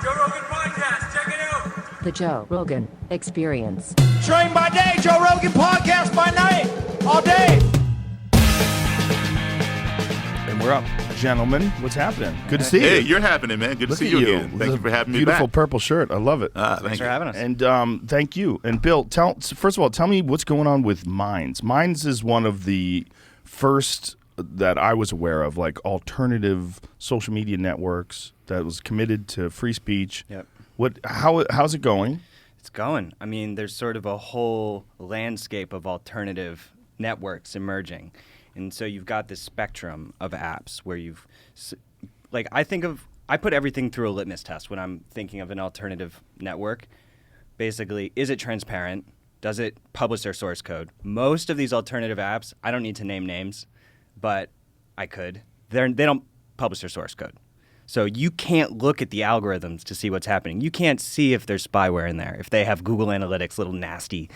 Joe Rogan Podcast. Check it out. The Joe Rogan Experience. Train by day, Joe Rogan Podcast by night, all day. And we're up. Gentlemen, what's happening? Good to see you. Hey, you're happening, man. Good to see you again. Thank you for having me back. Beautiful purple shirt. I love it. Thanks for having us. And thank you. And Bill, first of all, tell me what's going on with Minds. Minds is one of the first that I was aware of, like alternative social media networks that was committed to free speech. Yep. How's it going? It's going. I mean, there's sort of a whole landscape of alternative networks emerging. And so you've got this spectrum of apps where I put everything through a litmus test when I'm thinking of an alternative network. Basically, is it transparent? Does it publish their source code? Most of these alternative apps, I don't need to name names, but I could. They don't publish their source code. So you can't look at the algorithms to see what's happening. You can't see if there's spyware in there, if they have Google Analytics, little nasty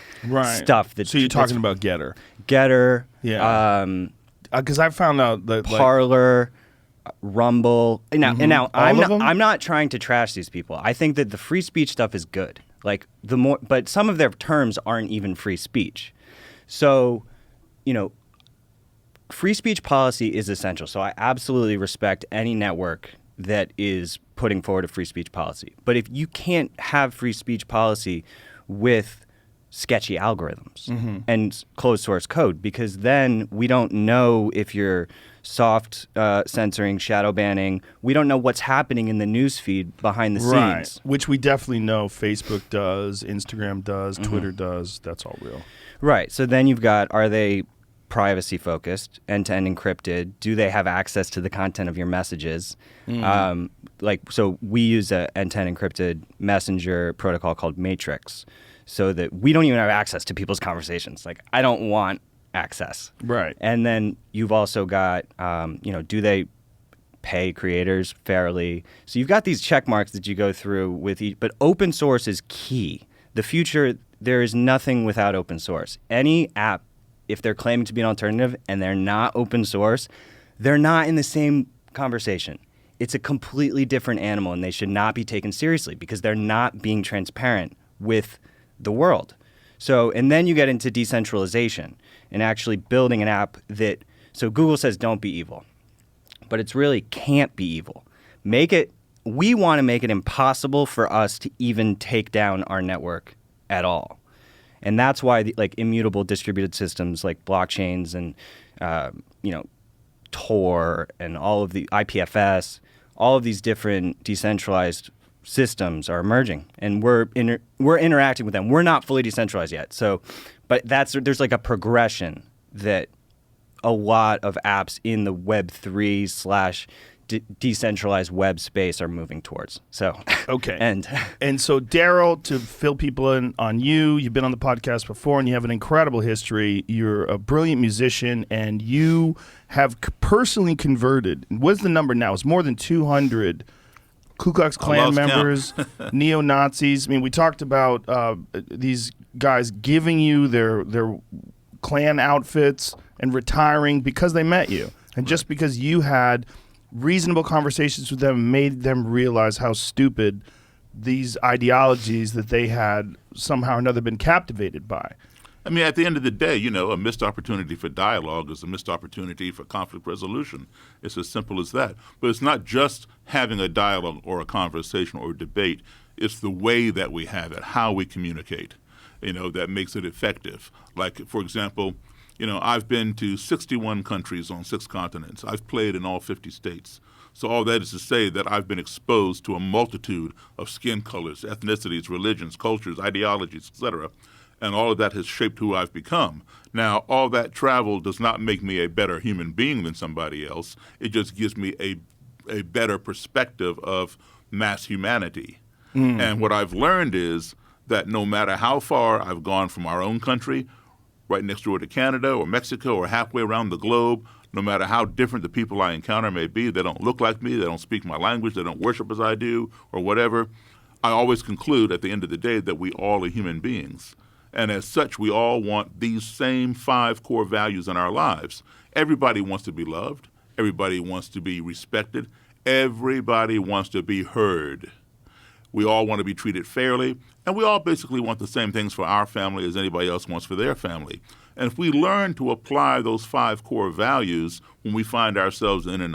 stuff. So you're talking about Getter. Getter. Yeah. Because I found out that Parler, Rumble. Now I'm not trying to trash these people. I think that the free speech stuff is good. But some of their terms aren't even free speech. So, free speech policy is essential. So I absolutely respect any network that is putting forward a free speech policy. But if you can't have free speech policy with sketchy algorithms and closed source code, because then we don't know if you're soft censoring, shadow banning. We don't know what's happening in the news feed behind the scenes. Which we definitely know Facebook does, Instagram does, Twitter does. That's all real. Right. So then you've got, are they privacy focused, end-to-end encrypted? Do they have access to the content of your messages? So we use an end-to-end encrypted messenger protocol called Matrix, so that we don't even have access to people's conversations. I don't want access. Right. And then you've also got, do they pay creators fairly? So you've got these check marks that you go through with each, but open source is key. The future, there is nothing without open source. Any app, if they're claiming to be an alternative and they're not open source, they're not in the same conversation. It's a completely different animal, and they should not be taken seriously because they're not being transparent with the world. So, and then you get into decentralization and actually building an app so Google says don't be evil, but it's really can't be evil. We want to make it impossible for us to even take down our network at all. And that's why immutable distributed systems like blockchains and, Tor and all of the IPFS, all of these different decentralized systems are emerging, and we're interacting with them. We're not fully decentralized yet. So, but there's a progression that a lot of apps in the Web3 / decentralized web space are moving towards. So okay. And so Daryl, to fill people in on you've been on the podcast before, and you have an incredible history. You're a brilliant musician, and you have personally converted. What's the number now? It's more than 200 Ku Klux Klan members, neo-Nazis. I mean, we talked about these guys giving you their Klan outfits and retiring because they met you. And just because you had reasonable conversations with them made them realize how stupid these ideologies that they had somehow or another been captivated by. I mean, at the end of the day, a missed opportunity for dialogue is a missed opportunity for conflict resolution. It's as simple as that. But it's not just having a dialogue or a conversation or a debate. It's the way that we have it, how we communicate, that makes it effective. Like, for example, I've been to 61 countries on 6 continents. I've played in all 50 states. So all that is to say that I've been exposed to a multitude of skin colors, ethnicities, religions, cultures, ideologies, etc., and all of that has shaped who I've become. Now, all that travel does not make me a better human being than somebody else. It just gives me a better perspective of mass humanity. And what I've learned is that no matter how far I've gone from our own country, right next door to Canada or Mexico or halfway around the globe, no matter how different the people I encounter may be, they don't look like me, they don't speak my language, they don't worship as I do, or whatever, I always conclude at the end of the day that we all are human beings. And as such, we all want these same 5 core values in our lives. Everybody wants to be loved. Everybody wants to be respected. Everybody wants to be heard. We all want to be treated fairly, and we all basically want the same things for our family as anybody else wants for their family. And if we learn to apply those 5 core values when we find ourselves in an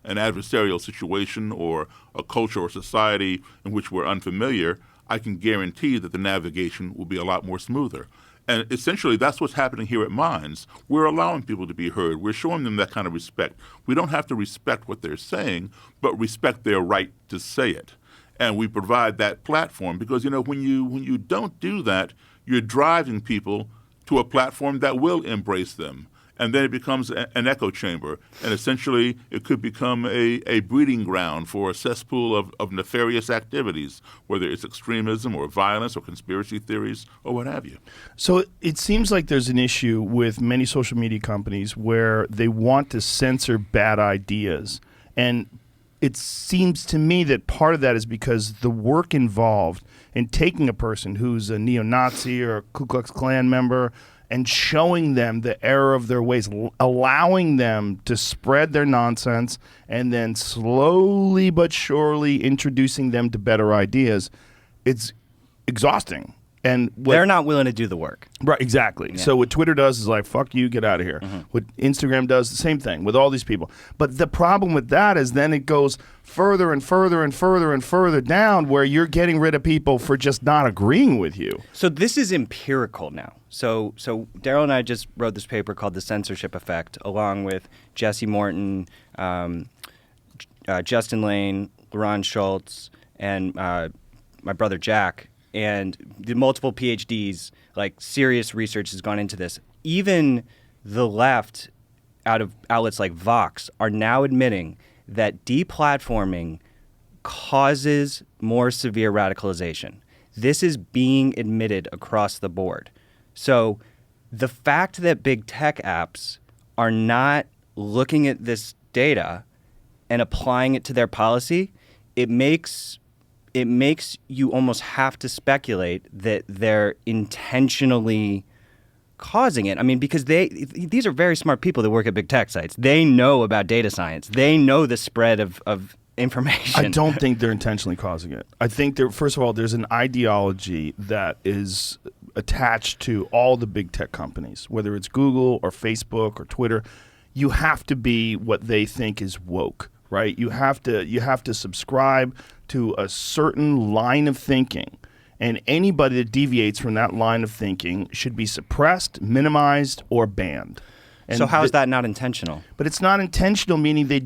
adversarial situation or a culture or society in which we're unfamiliar, I can guarantee that the navigation will be a lot more smoother. And essentially, that's what's happening here at Minds. We're allowing people to be heard. We're showing them that kind of respect. We don't have to respect what they're saying, but respect their right to say it. And we provide that platform because, when you don't do that, you're driving people to a platform that will embrace them. And then it becomes an echo chamber. And essentially, it could become a breeding ground for a cesspool of nefarious activities, whether it's extremism or violence or conspiracy theories or what have you. So it seems like there's an issue with many social media companies where they want to censor bad ideas. And it seems to me that part of that is because the work involved in taking a person who's a neo-Nazi or a Ku Klux Klan member and showing them the error of their ways, allowing them to spread their nonsense, and then slowly but surely introducing them to better ideas, it's exhausting. And they're not willing to do the work. Right, exactly. Yeah. So what Twitter does is like, fuck you, get out of here. Mm-hmm. What Instagram does, the same thing with all these people. But the problem with that is then it goes further and further and further and further down where you're getting rid of people for just not agreeing with you. So this is empirical now. So Daryl and I just wrote this paper called The Censorship Effect, along with Jesse Morton, Justin Lane, Ron Schultz, and my brother Jack. And the multiple PhDs, like serious research has gone into this. Even the left, out of outlets like Vox, are now admitting that deplatforming causes more severe radicalization. This is being admitted across the board. So the fact that big tech apps are not looking at this data and applying it to their policy, it makes you almost have to speculate that they're intentionally causing it. I mean, because these are very smart people that work at big tech sites. They know about data science. They know the spread of information. I don't think they're intentionally causing it. I think, first of all, there's an ideology that is attached to all the big tech companies, whether it's Google or Facebook or Twitter. You have to be what they think is woke, right? You have to subscribe to a certain line of thinking, and anybody that deviates from that line of thinking should be suppressed, minimized, or banned. And so how is that not intentional? But it's not intentional, meaning they're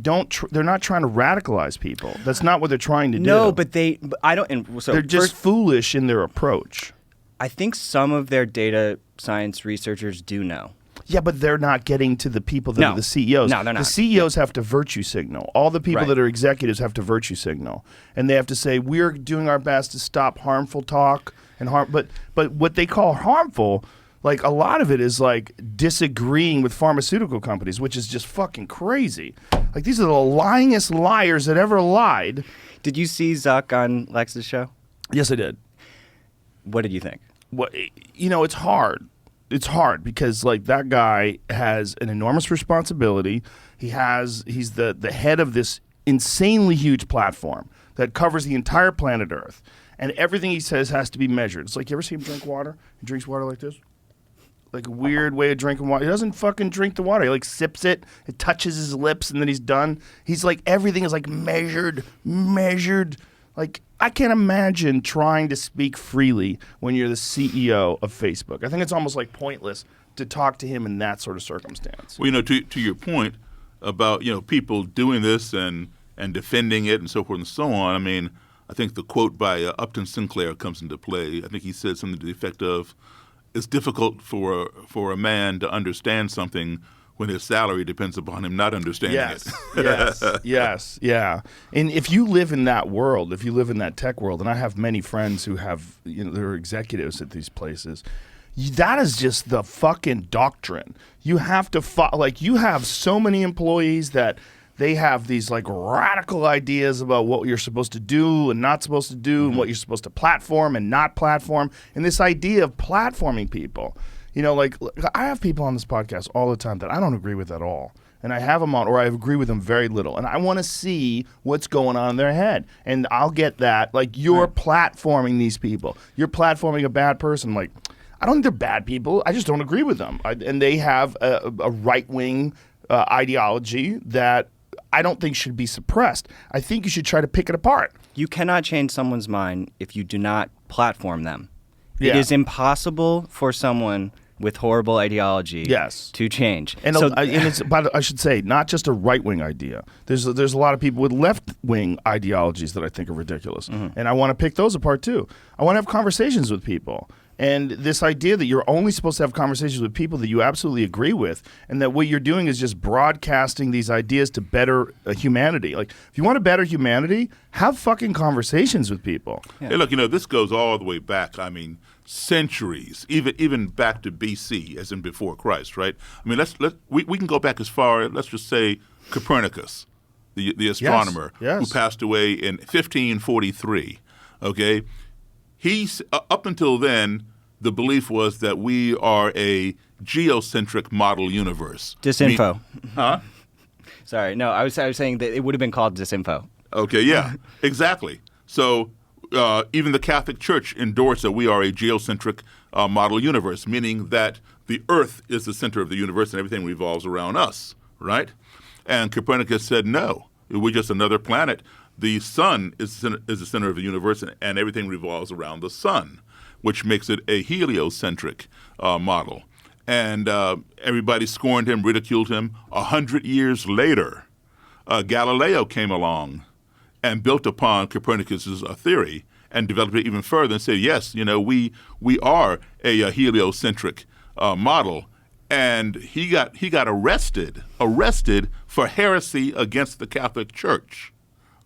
not trying to radicalize people. That's not what they're trying to do. No, but I don't. So they're just foolish in their approach. I think some of their data science researchers do know. Yeah, but they're not getting to the people that are the CEOs. No, they're not. The CEOs have to virtue signal. All the people Right. that are executives have to virtue signal. And they have to say, we're doing our best to stop harmful talk and harm. But what they call harmful, like a lot of it is like disagreeing with pharmaceutical companies, which is just fucking crazy. Like these are the lyingest liars that ever lied. Did you see Zuck on Lex's show? Yes, I did. What did you think? What, it's hard. It's hard because like that guy has an enormous responsibility. He's the head of this insanely huge platform that covers the entire planet Earth, and everything he says has to be measured. It's like, you ever see him drink water? He drinks water like this, like a weird way of drinking water. He doesn't fucking drink the water. He like sips it, it touches his lips, and then he's done. He's like, everything is like measured. Like, I can't imagine trying to speak freely when you're the CEO of Facebook. I think it's almost like pointless to talk to him in that sort of circumstance. Well, to your point about, people doing this and defending it and so forth and so on, I mean, I think the quote by Upton Sinclair comes into play. I think he said something to the effect of, it's difficult for a man to understand something when his salary depends upon him not understanding it. Yes, yeah. And if you live in that world, if you live in that tech world, and I have many friends who have, they're executives at these places, that is just the fucking doctrine. You have to, you have so many employees that they have these like radical ideas about what you're supposed to do and not supposed to do, and what you're supposed to platform and not platform, and this idea of platforming people. I have people on this podcast all the time that I don't agree with at all. and I have them on, or I agree with them very little, and I want to see what's going on in their head, and I'll get that. Like, you're platforming these people. You're platforming a bad person. Like, I don't think they're bad people. I just don't agree with them. And they have a right-wing ideology that I don't think should be suppressed. I think you should try to pick it apart. You cannot change someone's mind if you do not platform them. Yeah. It is impossible for someone with horrible ideology to change. And, and it's, but I should say, not just a right-wing idea. There's a lot of people with left-wing ideologies that I think are ridiculous. And I want to pick those apart too. I want to have conversations with people. And this idea that you're only supposed to have conversations with people that you absolutely agree with, and that what you're doing is just broadcasting these ideas to better humanity. Like, if you want to better humanity, have fucking conversations with people. Yeah. Hey, look, this goes all the way back. I mean, centuries, even back to BC, as in before Christ, right? I mean, we can go back as far. Let's just say Copernicus, the astronomer, who passed away in 1543. Okay. He's up until then, the belief was that we are a geocentric model universe. Disinfo. Huh? Sorry, no, I was saying that it would have been called disinfo. Okay, yeah, exactly. So even the Catholic Church endorsed that we are a geocentric model universe, meaning that the Earth is the center of the universe and everything revolves around us, right? And Copernicus said, no, we're just another planet. The sun is the center of the universe, and everything revolves around the sun, which makes it a heliocentric model. And everybody scorned him, ridiculed him. 100 years later, Galileo came along and built upon Copernicus's theory and developed it even further and said, yes, we are a heliocentric model. And he got arrested for heresy against the Catholic Church.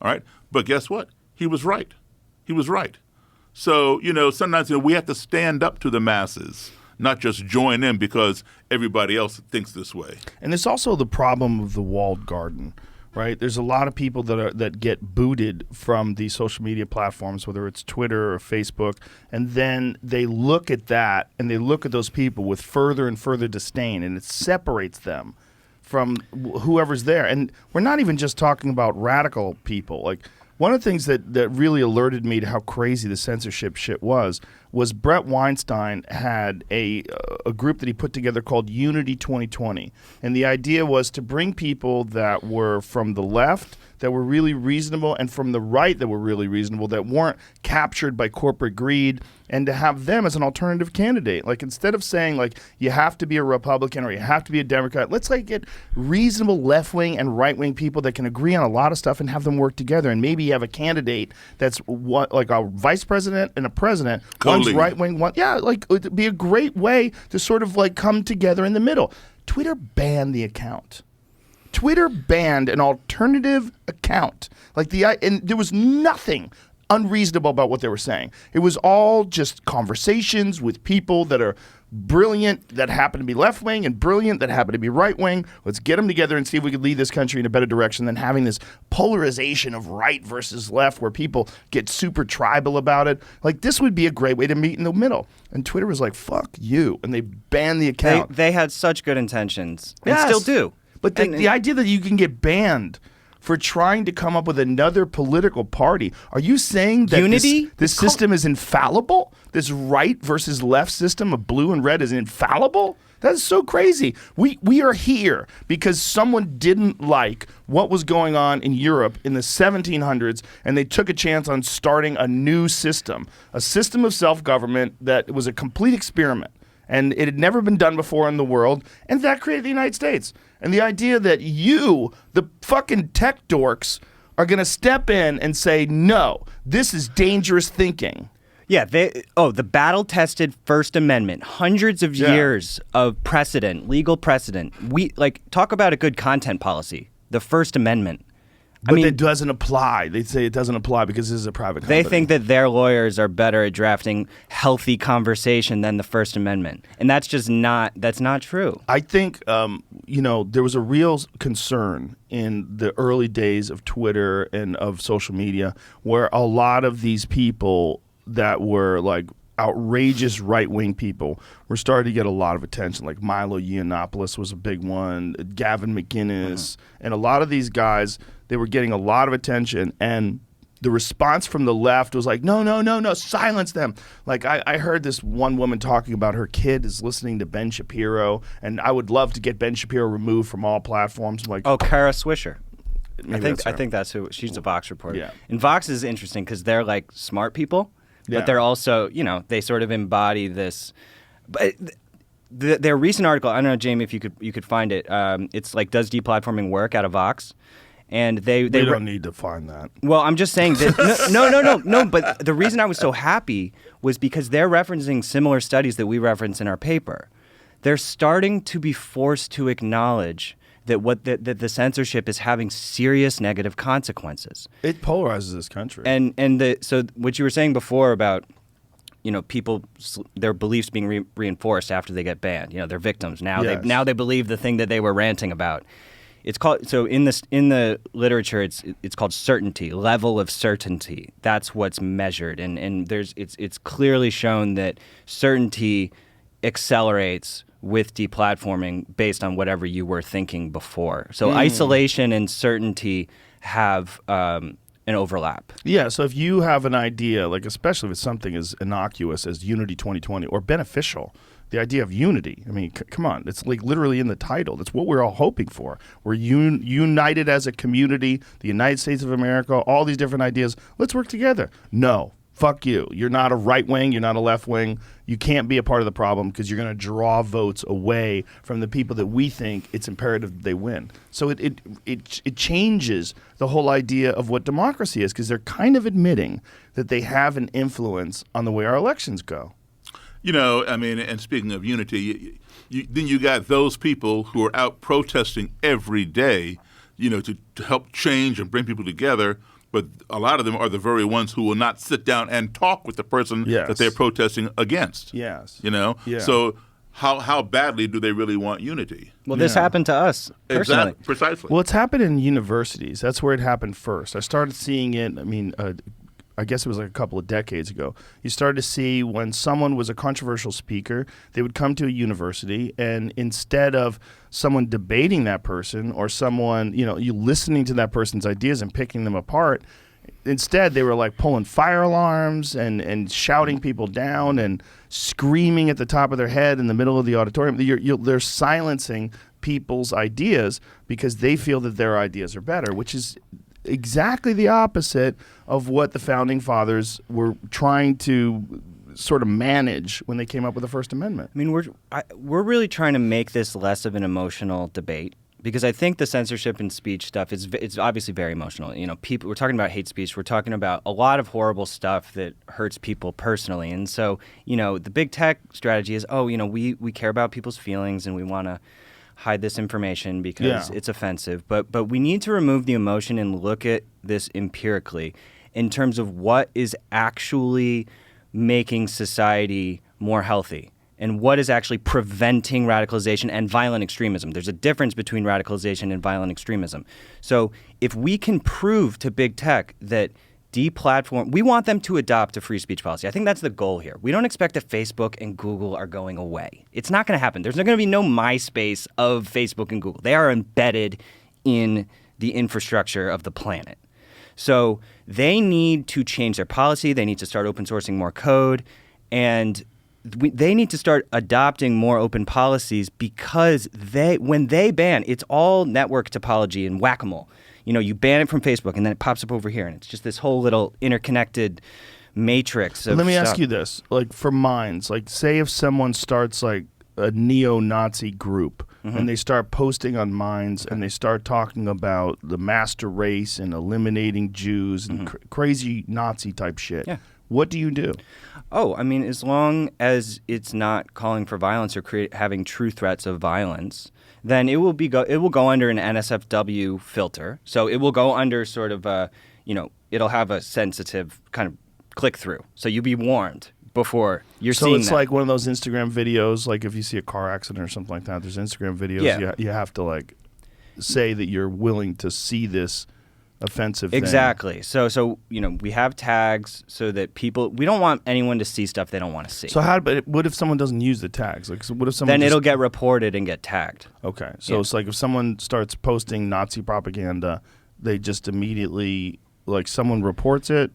All right, but guess what? He was right. He was right. So, sometimes we have to stand up to the masses, not just join in because everybody else thinks this way. And there's also the problem of the walled garden, right? There's a lot of people that get booted from these social media platforms, whether it's Twitter or Facebook, and then they look at that and they look at those people with further and further disdain, and it separates them from whoever's there. And we're not even just talking about radical people. Like, one of the things that really alerted me to how crazy the censorship shit was Brett Weinstein had a group that he put together called Unity 2020. And the idea was to bring people that were from the left that were really reasonable and from the right that were really reasonable, that weren't captured by corporate greed, and to have them as an alternative candidate. Like, instead of saying, like, you have to be a Republican or you have to be a Democrat, let's, like, get reasonable left-wing and right-wing people that can agree on a lot of stuff and have them work together. And maybe you have a candidate that's like a vice president and a president. One's right-wing, one, like, it'd be a great way to sort of, like, come together in the middle. Twitter banned the account. Twitter banned an alternative account. And there was nothing unreasonable about what they were saying. It was all just conversations with people that are brilliant, that happen to be left-wing, and brilliant, that happen to be right-wing. Let's get them together and see if we could lead this country in a better direction than having this polarization of right versus left where people get super tribal about it. Like, this would be a great way to meet in the middle. And Twitter was like, fuck you. And they banned the account. They had such good intentions. And still do. But the idea that you can get banned for trying to come up with another political party, are you saying that this system is infallible? This right versus left system of blue and red is infallible? That's so crazy. We are here because someone didn't like what was going on in Europe in the 1700s, and they took a chance on starting a new system, a system of self-government that was a complete experiment. And it had never been done before in the world, and that created the United States. And the idea that you, the fucking tech dorks, are going to step in and say, no, this is dangerous thinking. Yeah, the battle-tested First Amendment, hundreds of years of precedent, legal precedent. Talk about a good content policy, the First Amendment. But it doesn't apply. They say it doesn't apply because this is a private company. They think that their lawyers are better at drafting healthy conversation than the First Amendment. And that's just not true. I think, there was a real concern in the early days of Twitter and of social media where a lot of these people that were like outrageous right-wing people were starting to get a lot of attention. Like Milo Yiannopoulos was a big one, Gavin McInnes, and a lot of these guys, they were getting a lot of attention, and the response from the left was like, no, silence them. Like I heard this one woman talking about her kid is listening to Ben Shapiro, and I would love to get Ben Shapiro removed from all platforms. I'm like, Oh, Kara Swisher. maybe I think that's who. She's a Vox reporter. Yeah. And Vox is interesting because they're like smart people, Yeah. but they're also, they sort of embody this. But their recent article, I don't know, Jamie, if you could find it. It's like, does deplatforming work out of Vox? And they don't need to find that. Well, I'm just saying that no. But the reason I was so happy was because they're referencing similar studies that we reference in our paper. They're starting to be forced to acknowledge that the censorship is having serious negative consequences. It polarizes this country. So what you were saying before about people, their beliefs being reinforced after they get banned. They're victims now. Yes. Now they believe the thing that they were ranting about. It's called, so in the literature, it's called certainty, level of certainty. That's what's measured, and it's clearly shown that certainty accelerates with deplatforming based on whatever you were thinking before. So isolation and certainty have an overlap. Yeah, so if you have an idea, like especially if it's something as innocuous as Unity 2020 or beneficial, the idea of unity, I mean, come on, it's like literally in the title. That's what we're all hoping for. We're united as a community, the United States of America, all these different ideas. Let's work together. No, fuck you. You're not a right wing. You're not a left wing. You can't be a part of the problem because you're going to draw votes away from the people that we think it's imperative that they win. So it changes the whole idea of what democracy is, because they're kind of admitting that they have an influence on the way our elections go. And speaking of unity, then you got those people who are out protesting every day, to help change and bring people together. But a lot of them are the very ones who will not sit down and talk with the person that they're protesting against. Yes. Yeah. So how badly do they really want unity? Well, this happened to us personally. Exactly. Precisely. Well, it's happened in universities. That's where it happened first. I started seeing it, I guess it was like a couple of decades ago. You started to see when someone was a controversial speaker, they would come to a university, and instead of someone debating that person or someone, you listening to that person's ideas and picking them apart, instead they were like pulling fire alarms and shouting people down and screaming at the top of their head in the middle of the auditorium. They're silencing people's ideas because they feel that their ideas are better, which is exactly the opposite of what the founding fathers were trying to sort of manage when they came up with the First Amendment. I mean, we're really trying to make this less of an emotional debate, because I think the censorship and speech stuff it's obviously very emotional. People, we're talking about hate speech. We're talking about a lot of horrible stuff that hurts people personally. And so, the big tech strategy is, we care about people's feelings and we want to hide this information because it's offensive. But we need to remove the emotion and look at this empirically in terms of what is actually making society more healthy and what is actually preventing radicalization and violent extremism. There's a difference between radicalization and violent extremism. So if we can prove to big tech that we want them to adopt a free speech policy. I think that's the goal here. We don't expect that Facebook and Google are going away. It's not going to happen. There's not going to be no MySpace of Facebook and Google. They are embedded in the infrastructure of the planet. So they need to change their policy. They need to start open sourcing more code. And they need to start adopting more open policies, because when they ban, it's all network topology and whack-a-mole. You ban it from Facebook, and then it pops up over here, and it's just this whole little interconnected matrix of Let me stuff. ask you this, like for minds, like say if someone starts like a neo-Nazi group and they start posting on Minds and they start talking about the master race and eliminating Jews and crazy Nazi type shit. Yeah. What do you do? Oh, I mean, as long as it's not calling for violence or having true threats of violence, then it will go under an NSFW filter. So it will go under sort of it'll have a sensitive kind of click through. So you'll be warned before you're seeing that. So it's like one of those Instagram videos, like if you see a car accident or something like that, there's Instagram videos. Yeah. You have to like say that you're willing to see this offensive thing. Exactly. So we have tags so that we don't want anyone to see stuff they don't want to see. So what if someone doesn't use the tags? Like, so what if someone then it'll get reported and get tagged. Okay. So it's like if someone starts posting Nazi propaganda, they just immediately, like, someone reports it.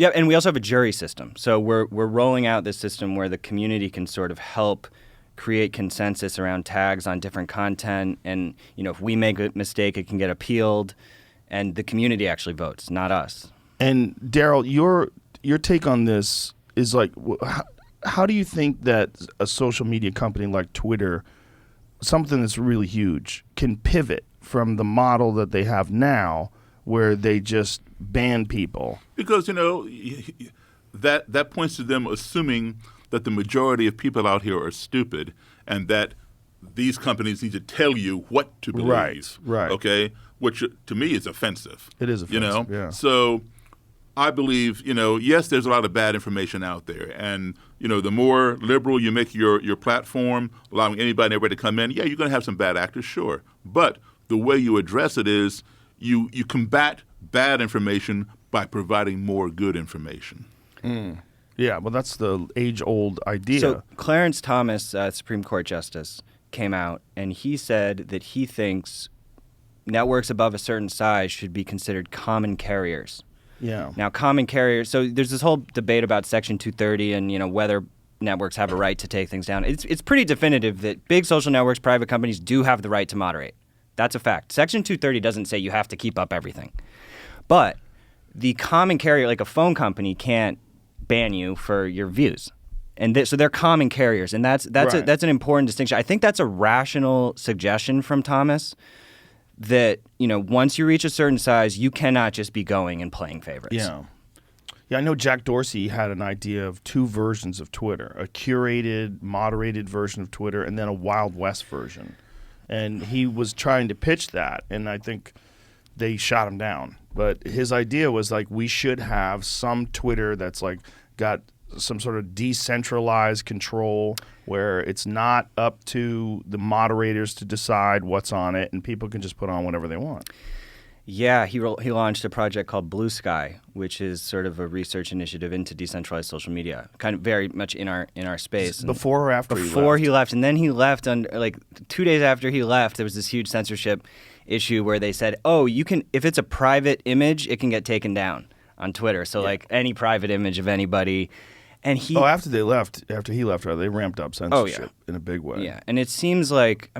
Yep, and we also have a jury system. So we're rolling out this system where the community can sort of help create consensus around tags on different content, and if we make a mistake, it can get appealed, and the community actually votes, not us. And Daryl, your take on this is like, how do you think that a social media company like Twitter, something that's really huge, can pivot from the model that they have now, where they just ban people? Because, that points to them assuming that the majority of people out here are stupid and that these companies need to tell you what to believe. Right. Okay? Which to me is offensive. It is offensive, yeah. So I believe, yes, there's a lot of bad information out there. And, the more liberal you make your platform, allowing anybody and everybody to come in, yeah, you're going to have some bad actors, sure. But the way you address it is you combat bad information by providing more good information. Yeah, well, that's the age-old idea. So Clarence Thomas, Supreme Court Justice, came out, and he said that he thinks networks above a certain size should be considered common carriers. Yeah. Now, common carriers, so there's this whole debate about Section 230 and, whether networks have a right to take things down. It's pretty definitive that big social networks, private companies do have the right to moderate. That's a fact. Section 230 doesn't say you have to keep up everything. But the common carrier, like a phone company, can't ban you for your views. And so they're common carriers, and that's an important distinction. I think that's a rational suggestion from Thomas, that once you reach a certain size, you cannot just be going and playing favorites. Yeah, I know Jack Dorsey had an idea of two versions of Twitter: a curated, moderated version of Twitter, and then a Wild West version. And he was trying to pitch that, and I think they shot him down. But his idea was like, we should have some Twitter that's like got some sort of decentralized control where it's not up to the moderators to decide what's on it, and people can just put on whatever they want. Yeah, he launched a project called Blue Sky, which is sort of a research initiative into decentralized social media, kind of very much in our space. Before or after Before he left, and then he left on 2 days after he left. There was this huge censorship issue where they said, "Oh, you can, if it's a private image, it can get taken down on Twitter." So like any private image of anybody. And after he left, they ramped up censorship in a big way. Yeah, and it seems like,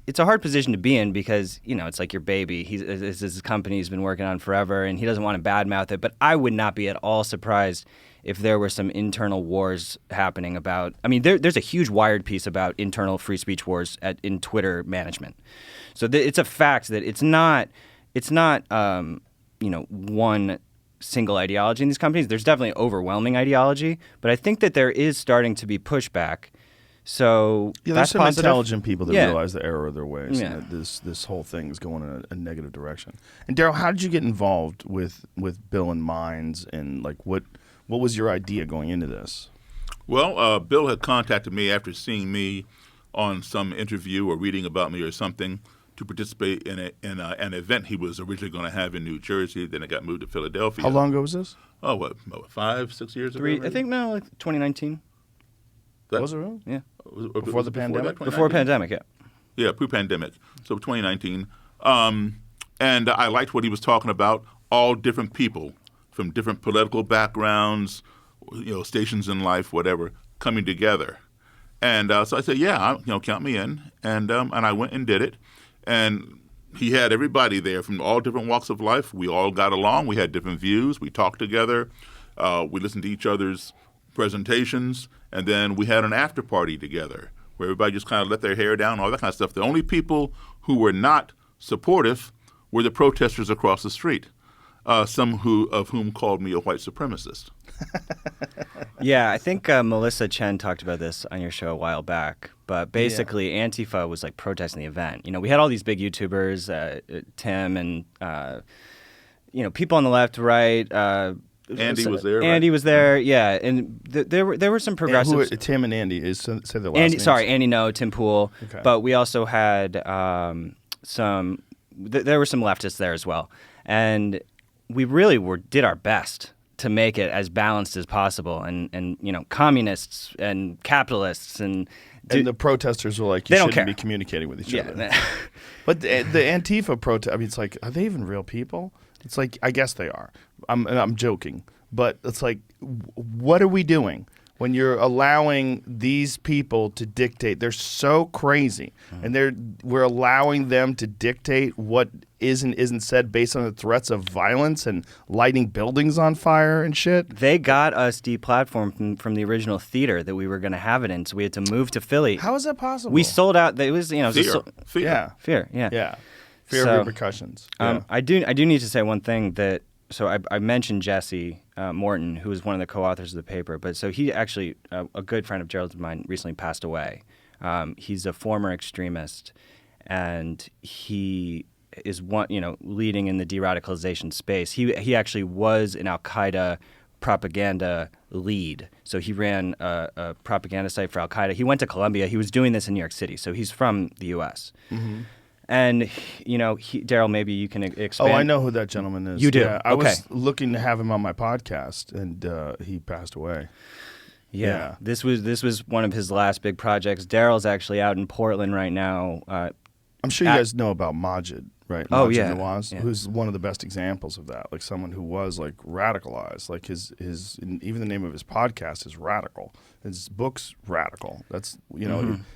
it's a hard position to be in because, it's like your baby. It's his company he's been working on forever, and he doesn't want to badmouth it. But I would not be at all surprised if there were some internal wars happening about, there's a huge Wired piece about internal free speech wars in Twitter management. So it's a fact that it's not one single ideology in these companies. There's definitely overwhelming ideology, but I think that there is starting to be pushback. So there's that's some positive. Intelligent people that realize the error of their ways, and that this whole thing is going in a negative direction. And Daryl, how did you get involved with Bill and Minds, and like what was your idea going into this? Well, Bill had contacted me after seeing me on some interview or reading about me or something, to participate in an event he was originally going to have in New Jersey. Then it got moved to Philadelphia. How long ago was this? Oh, what 5, 6 years ago? I think like 2019. Was it really? Yeah. Before the pandemic? Before pandemic, yeah. Yeah, pre-pandemic. So 2019. And I liked what he was talking about. All different people from different political backgrounds, stations in life, whatever, coming together. And so I said, count me in. And I went and did it. And he had everybody there from all different walks of life. We all got along. We had different views. We talked together. We listened to each other's presentations. And then we had an after party together where everybody just kind of let their hair down, all that kind of stuff. The only people who were not supportive were the protesters across the street, some of whom called me a white supremacist. Yeah, I think Melissa Chen talked about this on your show a while back. But basically, Antifa was like protesting the event. We had all these big YouTubers, Tim and people on the left, right. Andy was there. Andy was there, yeah. And there were some progressives. Tim and Andy say their last Andy, names. sorry, Andy, no, Tim Pool. Okay. But we also had some. There were some leftists there as well. And we really did our best to make it as balanced as possible. And communists and capitalists and the protesters were like, they you don't shouldn't care. be communicating with each other. Yeah. But the Antifa protest, I mean, it's like, are they even real people? It's like, I guess they are. I'm joking. But it's like, what are we doing when you're allowing these people to dictate? They're so crazy. And we're allowing them to dictate what is and isn't said based on the threats of violence and lighting buildings on fire and shit. They got us deplatformed from the original theater that we were going to have it in, so we had to move to Philly. How is that possible? We sold out. It was, it was Fear. Yeah. fear. Yeah. Yeah. Fear So, of repercussions. Yeah. I do need to say one thing that. So I mentioned Jesse Morton, who was one of the co-authors of the paper, but so he actually a good friend of Gerald's of mine recently passed away. He's a former extremist, and he is leading in the de-radicalization space. He actually was an Al-Qaeda propaganda lead. So he ran a propaganda site for Al-Qaeda. He went to Columbia. He was doing this in New York City. So he's from the U.S. Mm-hmm. And, Daryl, maybe you can expand. Oh, I know who that gentleman is. You do? Yeah, I Okay. was looking to have him on my podcast, and he passed away. Yeah. This was one of his last big projects. Daryl's actually out in Portland right now. I'm sure you guys know about Majid, right? Oh, Majid yeah. Nawaz, Yeah. who's one of the best examples of that. Like someone who was like radicalized. Like his even the name of his podcast is Radical. His book's Radical. That's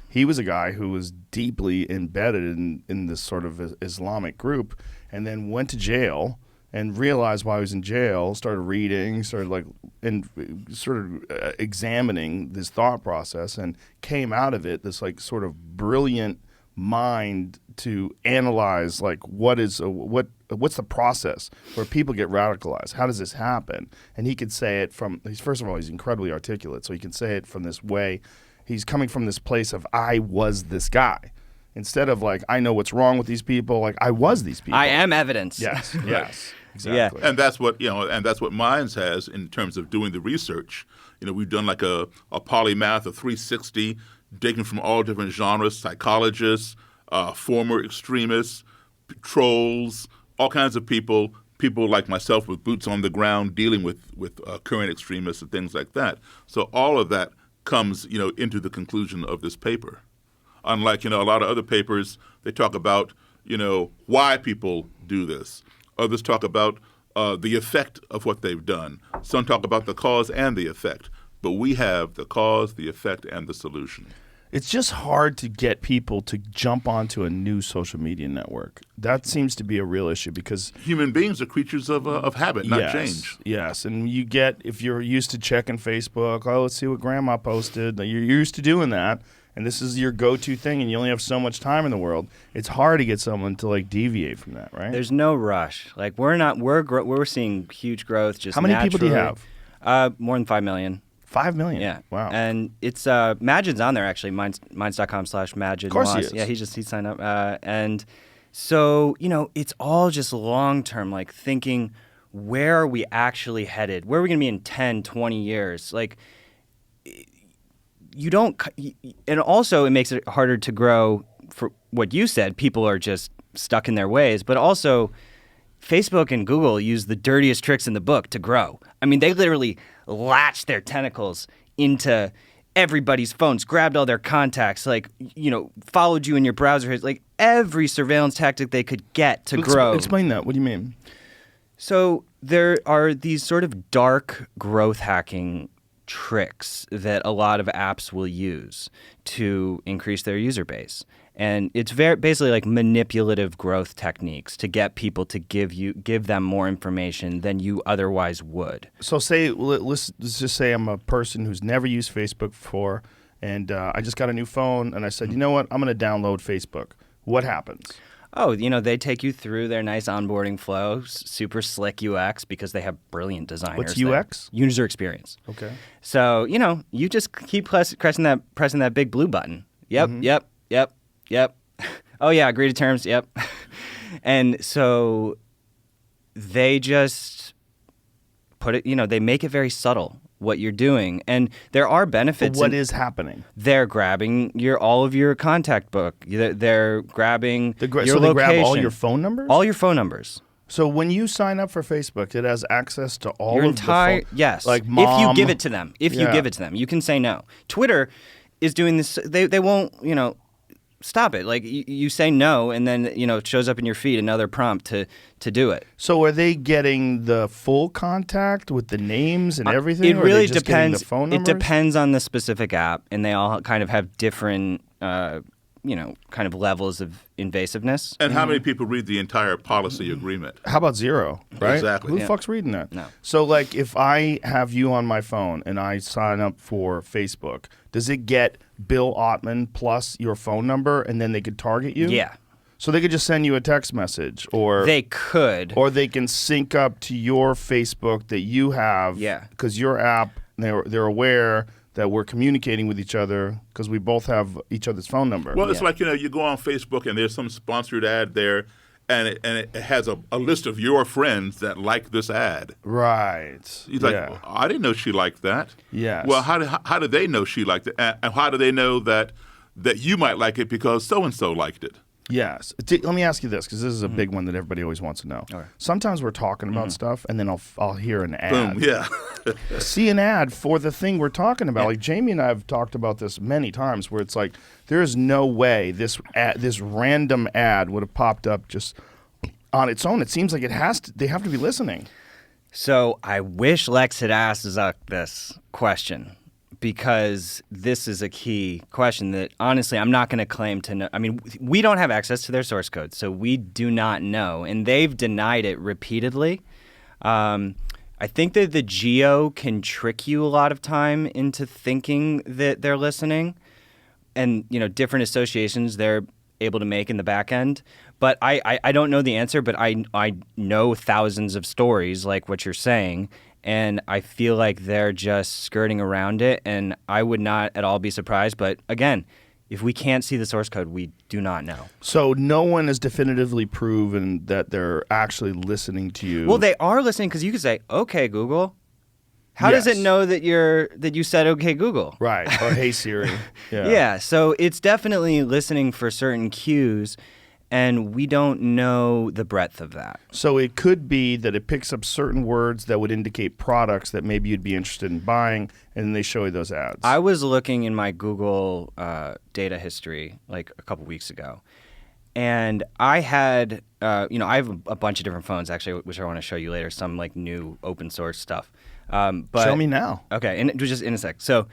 he was a guy who was deeply embedded in this sort of Islamic group, and then went to jail and realized while he was in jail, started reading, examining this thought process, and came out of it this like sort of brilliant mind to analyze like what's the process where people get radicalized, how does this happen, and he could say it from first of all he's incredibly articulate, so he can say it from this way. He's coming from this place of I was this guy instead of like I know what's wrong with these people, like I was these people. I am evidence. Yes. Exactly. And that's what Minds has in terms of doing the research. We've done like a polymath, a 360, digging from all different genres, psychologists, former extremists, trolls, all kinds of people like myself with boots on the ground dealing with current extremists and things like that. So all of that comes, into the conclusion of this paper. Unlike, a lot of other papers, they talk about, why people do this. Others talk about the effect of what they've done. Some talk about the cause and the effect. But we have the cause, the effect, and the solution. It's just hard to get people to jump onto a new social media network. That seems to be a real issue because human beings are creatures of habit, not change. Yes, and if you're used to checking Facebook, let's see what Grandma posted. You're used to doing that, and this is your go-to thing, and you only have so much time in the world. It's hard to get someone to like deviate from that, right? There's no rush. Like we're seeing huge growth. Just how many people do you have? More than 5 million. 5 million. Yeah. Wow. And it's Majid's on there actually. Minds.com/Majid. Of course he is. Yeah, he signed up. And so it's all just long term, like thinking, where are we actually headed? Where are we going to be in 10, 20 years? Like you don't, and also it makes it harder to grow. For what you said, people are just stuck in their ways, but also Facebook and Google use the dirtiest tricks in the book to grow. I mean, they literally latched their tentacles into everybody's phones, grabbed all their contacts, followed you in your browser, like every surveillance tactic they could get to grow. Explain that. What do you mean? So there are these sort of dark growth hacking tricks that a lot of apps will use to increase their user base. And it's basically like manipulative growth techniques to get people to give them more information than you otherwise would. So let's just say I'm a person who's never used Facebook before, and I just got a new phone, and I said, you know what, I'm going to download Facebook. What happens? Oh, they take you through their nice onboarding flow, super slick UX because they have brilliant designers. What's UX? User experience. Okay. So, you just keep pressing that big blue button. Yep, Yep. Oh, yeah, agree to terms. Yep. And so they just put it, they make it very subtle what you're doing. And there are benefits. But what is happening? They're grabbing all of your contact book. They're grabbing your so they location. grab all your phone numbers? All your phone numbers. So when you sign up for Facebook, it has access to all Your of entire the yes. like if mom. you give it to them, Yeah. you can say no. Twitter is doing this. They won't stop it. Like you say no, and then it shows up in your feed another prompt to do it. So are they getting the full contact with the names and everything? It or are they really just getting depends. The phone It numbers? depends on the specific app, and they all kind of have different, kind of levels of invasiveness. And how many people read the entire policy agreement? How about zero? Right? Exactly. Who the Yeah. fuck's reading that? No. So like, if I have you on my phone and I sign up for Facebook, does it get Bill Ottman plus your phone number, and then they could target you? Yeah, So they could just send you a text message, or they could. or they can sync up to your Facebook that you have. Yeah. Because your app, they're aware that we're communicating with each other because we both have each other's phone number. Well, it's like, you go on Facebook and there's some sponsored ad there, and it has a list of your friends that like this ad. Right. He's like, yeah. "Well, I didn't know she liked that." Yes. Well, how do they know she liked it? And how do they know that you might like it because so-and-so liked it? Yes. Let me ask you this, because this is a big one that everybody always wants to know. right. Sometimes we're talking about stuff, and then I'll hear an ad. Boom, yeah. See an ad for the thing we're talking about. Like Jamie and I have talked about this many times, where it's like there is no way this random ad would have popped up just on its own. It seems like they have to be listening. So I wish Lex had asked Zuck this question, because this is a key question that, honestly, I'm not going to claim to know. I mean, we don't have access to their source code, so we do not know. And they've denied it repeatedly. I think that the geo can trick you a lot of time into thinking that they're listening, and, different associations they're able to make in the back end. But I don't know the answer, but I know thousands of stories like what you're saying. And I feel like they're just skirting around it, and I would not at all be surprised. But again, if we can't see the source code, we do not know. So no one has definitively proven that they're actually listening to you. Well, they are listening, because you could say, "Okay, Google." How does it Yes. know that you said "Okay, Google"? Right. Or hey Siri. Yeah. Yeah. So it's definitely listening for certain cues, and we don't know the breadth of that. So it could be that it picks up certain words that would indicate products that maybe you'd be interested in buying, and then they show you those ads. I was looking in my Google data history like a couple weeks ago, and I had, I have a bunch of different phones actually, which I want to show you later. Some like new open source stuff. But Show me now. Okay, and just in a sec. So,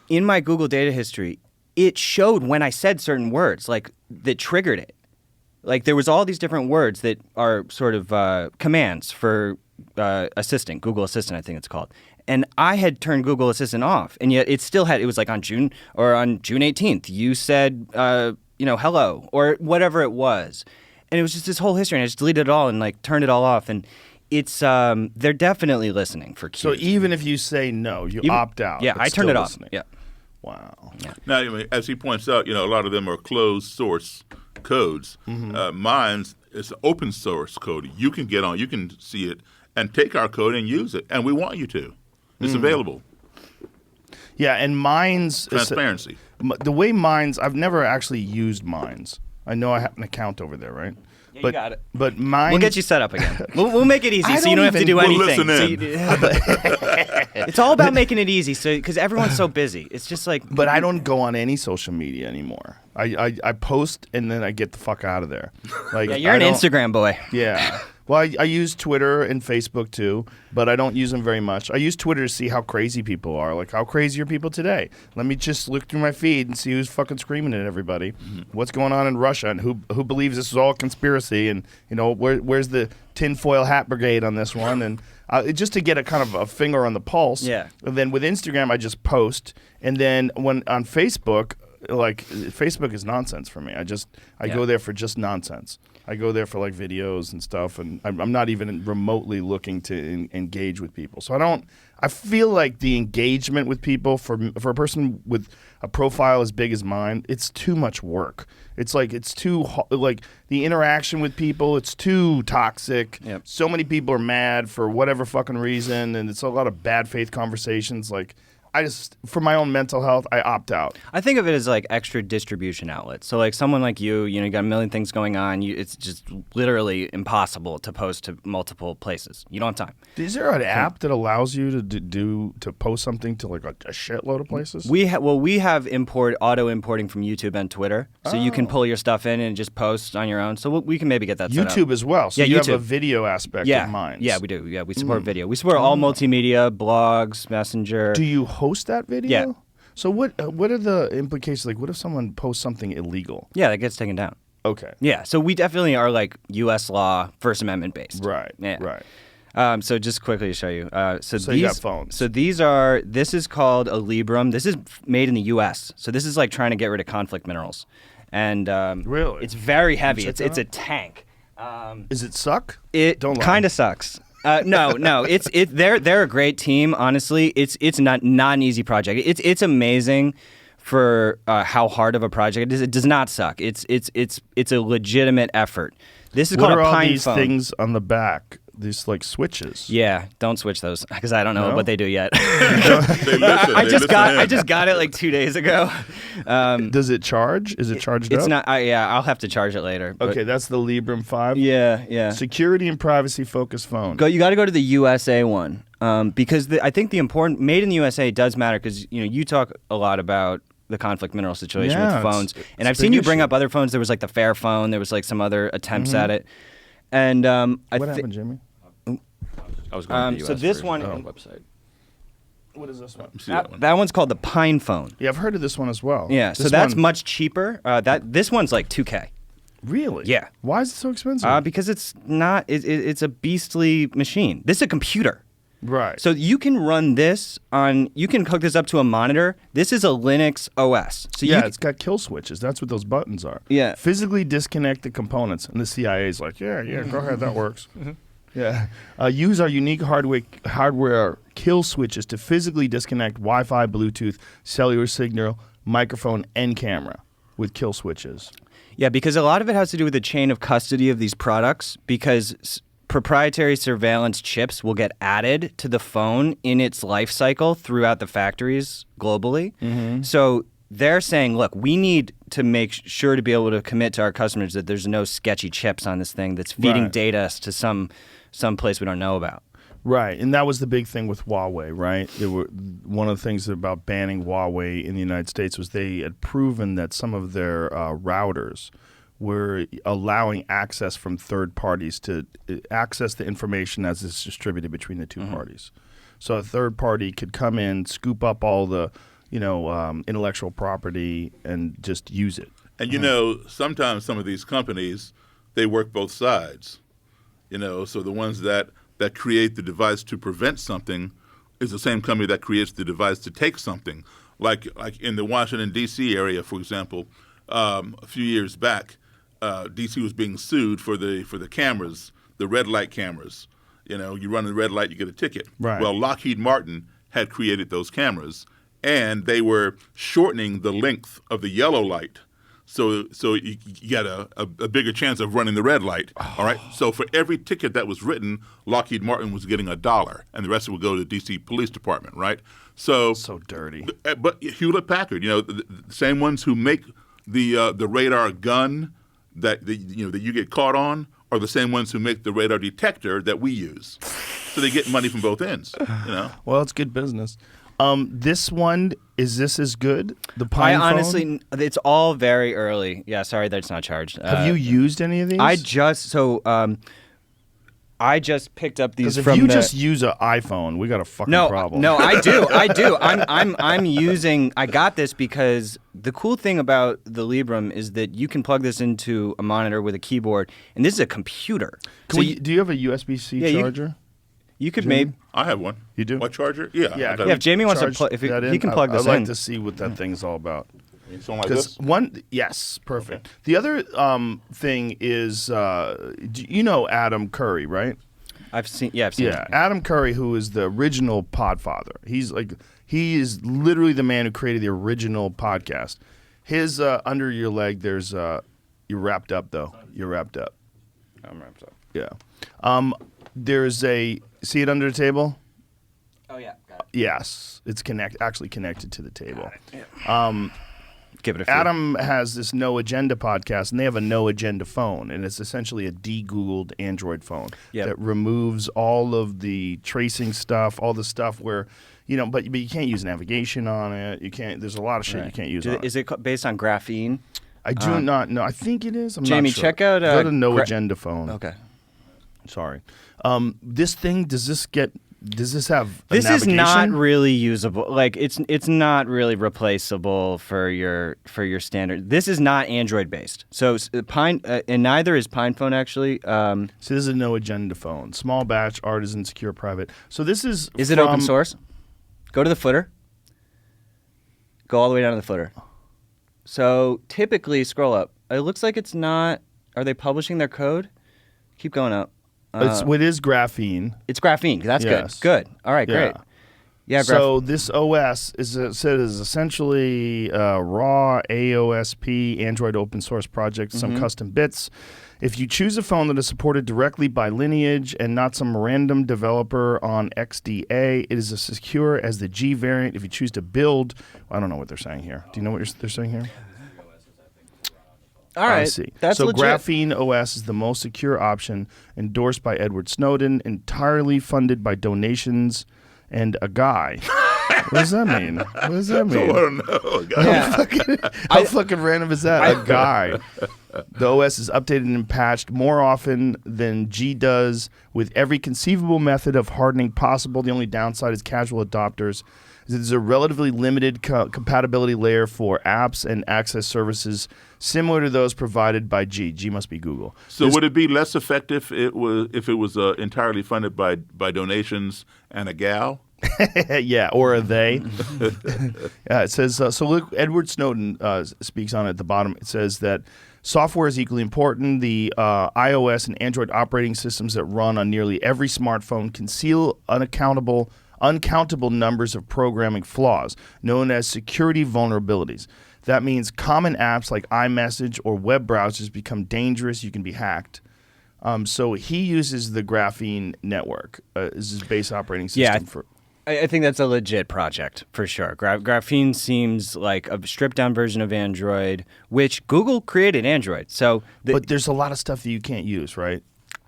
in my Google data history, it showed when I said certain words, like that triggered it. Like there was all these different words that are sort of commands for Assistant, Google Assistant, I think it's called. And I had turned Google Assistant off, and yet it still had. It was like on June 18th, you said, hello or whatever it was, and it was just this whole history. And I just deleted it all and like turned it all off. And it's they're definitely listening for cues. So even if you say no, you opt out. Yeah, it's I turned still it off. listening. Yeah. Wow. Now, as he points out, a lot of them are closed source codes. Mine's is open source code. You can get on, you can see it, and take our code and use it, and we want you to. It's available. Yeah, and Minds Transparency. The way Minds, I've never actually used Minds. I know I have an account over there, right? Yeah, you got it. But Minds, We'll get you set up again. We'll make it easy, I so you don't don't have to do even- we'll anything. listen in. It's all about making it easy, so because everyone's so busy. It's just like. But I don't go on any social media anymore. I post and then I get the fuck out of there. Like Yeah, you're I an don't- Instagram boy. Yeah. Well, I use Twitter and Facebook too, but I don't use them very much. I use Twitter to see how crazy people are. Like, how crazy are people today? Let me just look through my feed and see who's fucking screaming at everybody. What's going on in Russia and who believes this is all a conspiracy, and where's the tinfoil hat brigade on this one, and just to get a kind of a finger on the pulse. Yeah. And then with Instagram, I just post, and then when on Facebook, like Facebook is nonsense for me. I go there for just nonsense. I go there for like videos and stuff, and I'm not even remotely looking to engage with people. So I feel like the engagement with people for a person with a profile as big as mine, it's too much work. It's like it's too like the interaction with people. It's too toxic. Yep. So many people are mad for whatever fucking reason, and it's a lot of bad faith conversations. Like I just, for my own mental health, I opt out. I think of it as like extra distribution outlets. So like someone like you got a million things going on. It's just literally impossible to post to multiple places. You don't have time. Is there an app that allows you to post something to like a shitload of places? We have auto importing from YouTube and Twitter, so you can pull your stuff in and just post on your own. So we can maybe get that set up. YouTube as well. So Yeah, you YouTube. have a video aspect of mine. Yeah, we do. Yeah, we support video. We support all multimedia, blogs, Messenger. Do you host that video? Yeah. So what are the implications? Like, what if someone posts something illegal? Yeah, that gets taken down. Okay. Yeah, so we definitely are like U.S. law, First Amendment based. Right. Yeah. Right. So just quickly to show you. So you got phones. So this is called a Librum. This is made in the U.S. So this is like trying to get rid of conflict minerals. And really? It's very heavy. Check It's that a tank. Does it suck? It Don't lie. kind of sucks. No. They're a great team. Honestly, it's not an easy project. It's amazing for how hard of a project it is. It does not suck. It's a legitimate effort. This is What called are a all pine these phone. things on the back? These like switches. Yeah, don't switch those because I don't know No? what they do yet. They listen. I They just listen in. got it like 2 days ago. Does it charge? Is it charged It's up? not. I'll have to charge it later. but- Okay, that's the Librum 5. Yeah. Security and privacy focused phone. You got to go to the USA one because I think the important made in the USA does matter because you talk a lot about the conflict mineral situation Yeah, with phones, it's and a I've seen big you bring issue. up other phones. There was like the Fair phone. There was like some other attempts at it, and What happened, Jimmy? I was going to the so US this version one- of the website. What is this one? See that one. that one's called the Pine phone. Yeah, I've heard of this one as well. Yeah, so This that's one- much cheaper. This one's like $2K. Really? Yeah. Why is it so expensive? Because it's not. It's a beastly machine. This is a computer. right. So you can run this on. You can hook this up to a monitor. This is a Linux OS. So yeah, you, it's got kill switches. That's what those buttons are. Yeah. Physically disconnect the components, and the CIA's like, yeah, go ahead, that works. Yeah. Use our unique hardware kill switches to physically disconnect Wi-Fi, Bluetooth, cellular signal, microphone, and camera with kill switches. Yeah, because a lot of it has to do with the chain of custody of these products. Because proprietary surveillance chips will get added to the phone in its life cycle throughout the factories globally. So they're saying, look, we need to make sure to be able to commit to our customers that there's no sketchy chips on this thing that's feeding Right. data to some place we don't know about. Right, and that was the big thing with Huawei, right? One of the things about banning Huawei in the United States was they had proven that some of their routers were allowing access from third parties to access the information as it's distributed between the two parties. So a third party could come in, scoop up all the intellectual property, and just use it. And sometimes some of these companies, they work both sides. So the ones that create the device to prevent something is the same company that creates the device to take something. Like in the Washington, D.C. area, for example, a few years back, D.C. was being sued for the cameras, the red light cameras. You run the red light, you get a ticket. Right. Well, Lockheed Martin had created those cameras, and they were shortening the length of the yellow light. So you get a bigger chance of running the red light. All right. So for every ticket that was written, Lockheed Martin was getting $1, and the rest would go to the D.C. Police Department. Right. So dirty. But Hewlett Packard, the same ones who make the radar gun that you get caught on are the same ones who make the radar detector that we use. So they get money from both ends. Well, it's good business. This one, is this as good? The Pine I phone? honestly, it's all very early. Yeah, sorry that it's not charged. Have you used any of these? I just picked up these Because if from you the, just use an iPhone, we got a fucking problem. No, I do. I'm using. I got this because the cool thing about the Librum is that you can plug this into a monitor with a keyboard, and this is a computer. Do you have a USB-C Yeah, charger? You could maybe. I have one. You do? What charger? Yeah. Yeah. I got Yeah, it. if Jamie wants to Charge plug, if that he in? can plug this I'd like in. to see what that thing's all about. Something like Because this. yes, perfect. The other thing is, Adam Curry, right? I've seen. Yeah, it. Adam Curry, who is the original Podfather. He is literally the man who created the original podcast. His Under Your Leg, there's you're wrapped up though. You're wrapped up. I'm wrapped up. Yeah. There's see it under the table? Oh yeah, got it. Yes, it's actually connected to the table. Give it a few. Adam has this No Agenda podcast, and they have a No Agenda phone, and it's essentially a de-Googled Android phone that removes all of the tracing stuff, all the stuff where, but you can't use navigation on it. You can't. There's a lot of shit you can't use on it. Is it based on graphene? I do not know. I think it is. I'm Jamie, not sure. check out go to No Agenda phone. Okay. Sorry. This thing, does this have a This is navigation? not really usable. Like it's not really replaceable for your standard. This is not Android based. So Pine and neither is PinePhone actually. So this is a No Agenda phone. Small batch, artisan, secure, private. So this is. Is it open source? Go to the footer. Go all the way down to the footer. So typically, scroll up. It looks like it's not. Are they publishing their code? Keep going up. It is graphene. It's graphene. That's Yes. good. Good. All right, great. Yeah. So this OS is essentially raw AOSP Android open source project, some custom bits. If you choose a phone that is supported directly by Lineage and not some random developer on XDA, it is as secure as the G variant. If you choose to build, I don't know what they're saying here. Do you know what they're saying here? All right. I see. That's so legit. Graphene OS is the most secure option, endorsed by Edward Snowden, entirely funded by donations and a guy. What does that mean? What does that mean? I don't know. How fucking random is that? A guy. The OS is updated and patched more often than G does, with every conceivable method of hardening possible. The only downside is casual adopters. There's a relatively limited compatibility layer for apps and access services similar to those provided by G. G must be Google. So would it be less effective if it was entirely funded by donations and a gal? Yeah, or a they. It says, so look, Edward Snowden speaks on it at the bottom. It says that software is equally important. The iOS and Android operating systems that run on nearly every smartphone conceal uncountable numbers of programming flaws, known as security vulnerabilities. That means common apps like iMessage or web browsers become dangerous. You can be hacked. So he uses the Graphene network as his base operating system. I think that's a legit project for sure. Graphene seems like a stripped down version of Android, which Google created Android. So, but there's a lot of stuff that you can't use, right?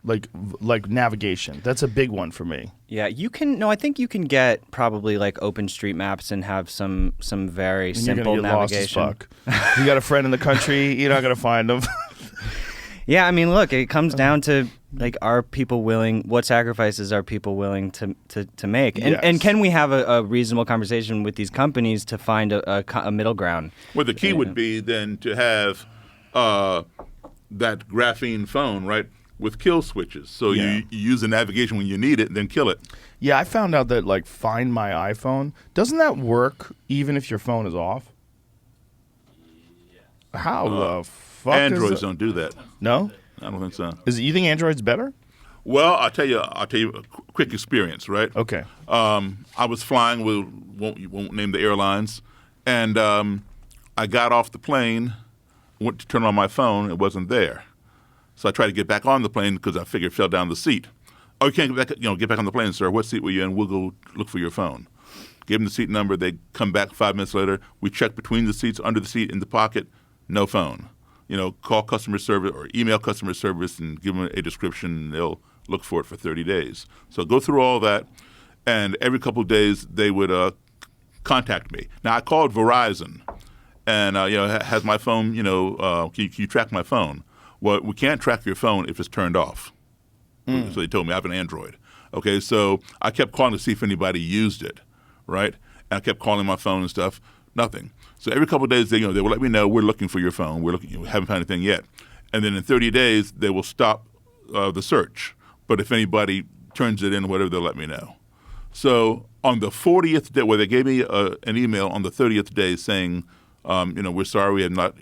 Like navigation. That's a big one for me. Yeah, you can. No, I think you can get probably like OpenStreetMaps and have some very And simple you're gonna get navigation. lost as fuck. You got a friend in the country, you're not gonna find them. Yeah, I mean, look, it comes down to like, are people willing? What sacrifices are people willing to make? And can we have a reasonable conversation with these companies to find a middle ground? Well, the key would be then to have that graphene phone, right, with kill switches. So you use the navigation when you need it, then kill it. Yeah, I found out that like Find My iPhone, doesn't that work even if your phone is off? How the fuck Androids don't do that. No? I don't think so. You think Android's better? Well, I'll tell you a quick experience, right? Okay. I was flying with won't name the airlines, and I got off the plane, went to turn on my phone, it wasn't there. So I tried to get back on the plane because I figured it fell down the seat. Oh, you can't get back on the plane, sir. What seat were you in? We'll go look for your phone. Gave them the seat number. They come back 5 minutes later. We check between the seats, under the seat, in the pocket. No phone. Call customer service or email customer service and give them a description, and they'll look for it for 30 days. So go through all that, and every couple of days they would contact me. Now, I called Verizon, and has my phone, can you track my phone? Well, we can't track your phone if it's turned off. So they told me I have an Android. Okay, so I kept calling to see if anybody used it, right? And I kept calling my phone and stuff, nothing. So every couple of days, they will let me know, we're looking for your phone. We haven't found anything yet. And then in 30 days, they will stop the search. But if anybody turns it in, whatever, they'll let me know. So on the 40th day, they gave me an email on the 30th day saying, we're sorry we have not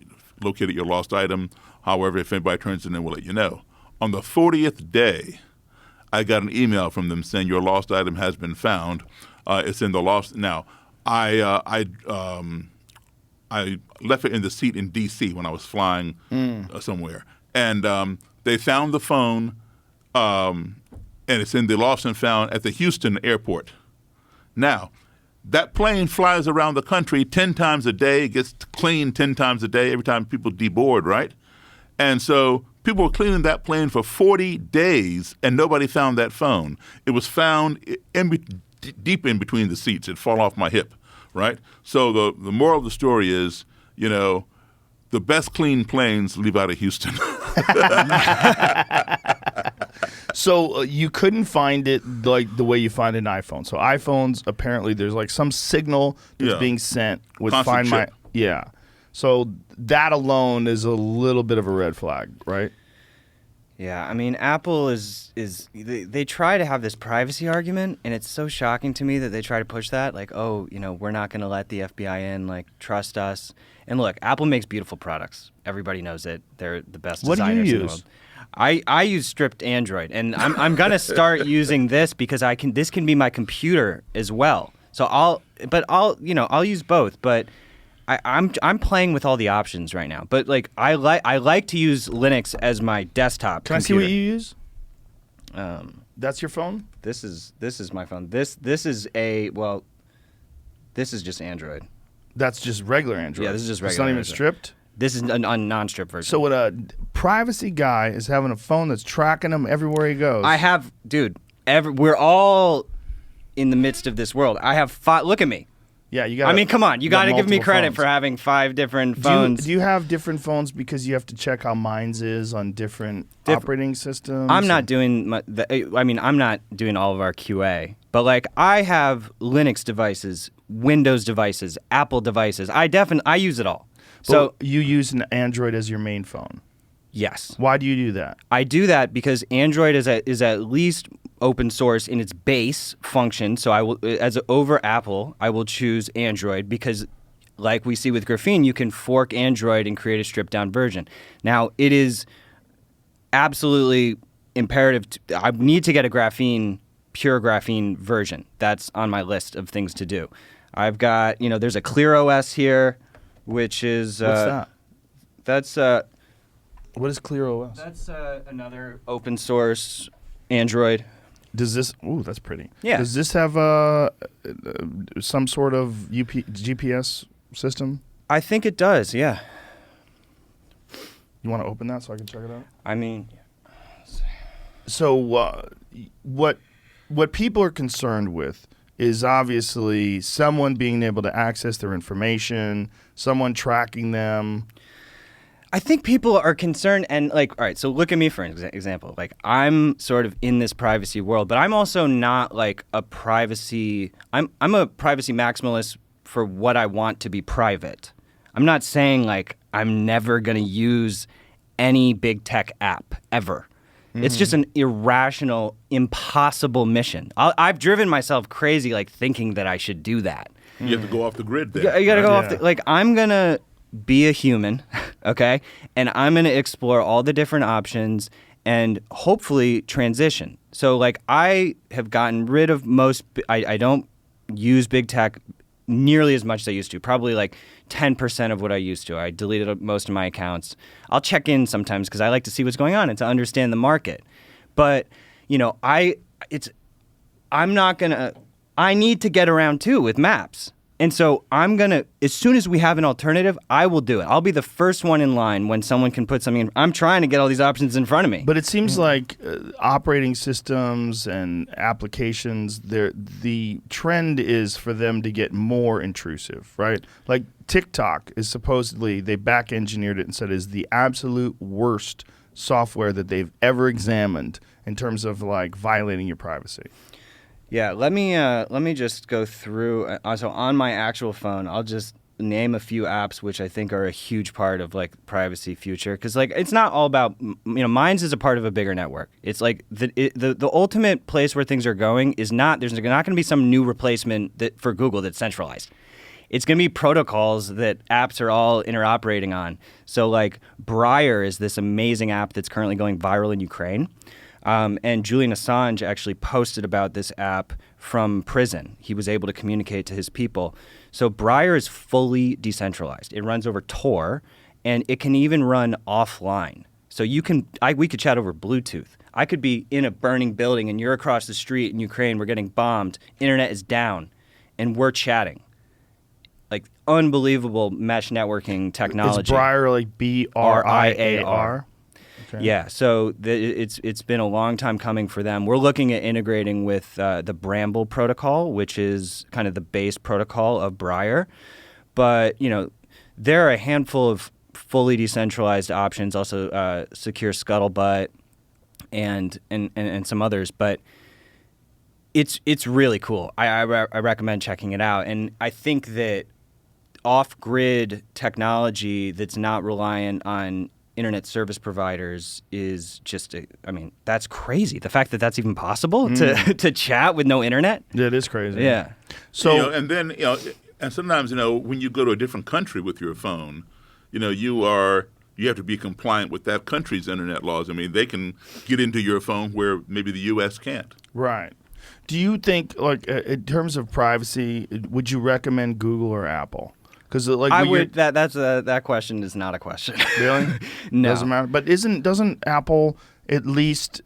located your lost item. However, if anybody turns it in, we'll let you know. On the 40th day, I got an email from them saying your lost item has been found. It's in the lost. Now, I left it in the seat in D.C. when I was flying somewhere, and they found the phone, and it's in the lost and found at the Houston airport. Now, that plane flies around the country 10 times a day, gets cleaned 10 times a day every time people deboard, right? And so people were cleaning that plane for 40 days, and nobody found that phone. It was found deep in between the seats. It fall off my hip, right? So the moral of the story is, the best clean planes leave out of Houston. So you couldn't find it like the way you find an iPhone. So iPhones, apparently there's like some signal that's being sent with Constant Find My... chip. Yeah. So that alone is a little bit of a red flag, right? Yeah, I mean, Apple they try to have this privacy argument, and it's so shocking to me that they try to push that, like, oh, we're not going to let the FBI in, like, trust us. And look, Apple makes beautiful products. Everybody knows it. They're the best What do you designers in the use? world. I use stripped Android, and I'm going to start using this because this can be my computer as well. So I'll use both, but I'm playing with all the options right now, but like I like to use Linux as my desktop. Can computer. I see what you use? That's your phone? This is my phone. This is just Android. That's just regular Android. Yeah, this is just It's regular not even Android. stripped? This is a non-strip version. So when a privacy guy is having a phone that's tracking him everywhere he goes. We're all in the midst of this world. I have five. Look at me. Yeah, you got. I mean, come on. You got to give me multiple credit phones. for having 5 different phones. Do you have different phones because you have to check how mine's is on different operating systems? I'm not doing I'm not doing all of our QA, but like I have Linux devices, Windows devices, Apple devices. I use it all. So you use an Android as your main phone. yes, Why do you do that? I do that because Android is at least open source in its base function. So I will, over Apple, I will choose Android because, like we see with Graphene, you can fork Android and create a stripped down version. Now it is absolutely imperative. I need to get a pure Graphene version. That's on my list of things to do. I've got there's a Clear OS here, which is What's that? That's What is Clear OS? That's another open source Android. Does this? Ooh, that's pretty. Yeah. Does this have some sort of GPS system? I think it does, yeah. You want to open that so I can check it out? I mean, So what people are concerned with is obviously someone being able to access their information, someone tracking them. I think people are concerned and like, all right, so look at me for an example. Like I'm sort of in this privacy world, but I'm also not like I'm a privacy maximalist for what I want to be private. I'm not saying like I'm never going to use any big tech app ever. It's just an irrational, impossible mission. I've driven myself crazy like thinking that I should do that. You have to go off the grid there. You got to go Yeah. off like I'm going to be a human, okay? And I'm going to explore all the different options and hopefully transition. So like I have gotten rid of I don't use big tech nearly as much as I used to. Probably like 10% of what I used to. I deleted most of my accounts. I'll check in sometimes because I like to see what's going on and to understand the market. But, I need to get around too with maps. And so I'm going to, as soon as we have an alternative, I will do it. I'll be the first one in line when someone can put something in. I'm trying to get all these options in front of me. But it seems like operating systems and applications, the trend is for them to get more intrusive, right? Like TikTok is supposedly, they back engineered it and said is the absolute worst software that they've ever examined in terms of like violating your privacy. Yeah, let me just go through. So on my actual phone, I'll just name a few apps which I think are a huge part of like privacy future. Because like it's not all about Minds is a part of a bigger network. It's like the ultimate place where things are going is not there's not going to be some new replacement for Google that's centralized. It's going to be protocols that apps are all interoperating on. So like Briar is this amazing app that's currently going viral in Ukraine. And Julian Assange actually posted about this app from prison. He was able to communicate to his people. So Briar is fully decentralized. It runs over Tor, and it can even run offline. So we could chat over Bluetooth. I could be in a burning building, and you're across the street in Ukraine. We're getting bombed. Internet is down. and we're chatting. Like unbelievable mesh networking technology. It's Briar, like BRIAR. Okay. Yeah, so it's been a long time coming for them. We're looking at integrating with the Bramble protocol, which is kind of the base protocol of Briar. But there are a handful of fully decentralized options, also secure Scuttlebutt and some others. But it's really cool. I recommend checking it out. And I think that off-grid technology that's not reliant on internet service providers is just, that's crazy. The fact that that's even possible to chat with no internet. Yeah, it is crazy. Yeah. So and then and sometimes when you go to a different country with your phone, you have to be compliant with that country's internet laws. I mean, they can get into your phone where maybe the U.S. can't. Right. Do you think, like, in terms of privacy, would you recommend Google or Apple? Because I would. That question is not a question. Really? No. Doesn't matter. But doesn't Apple at least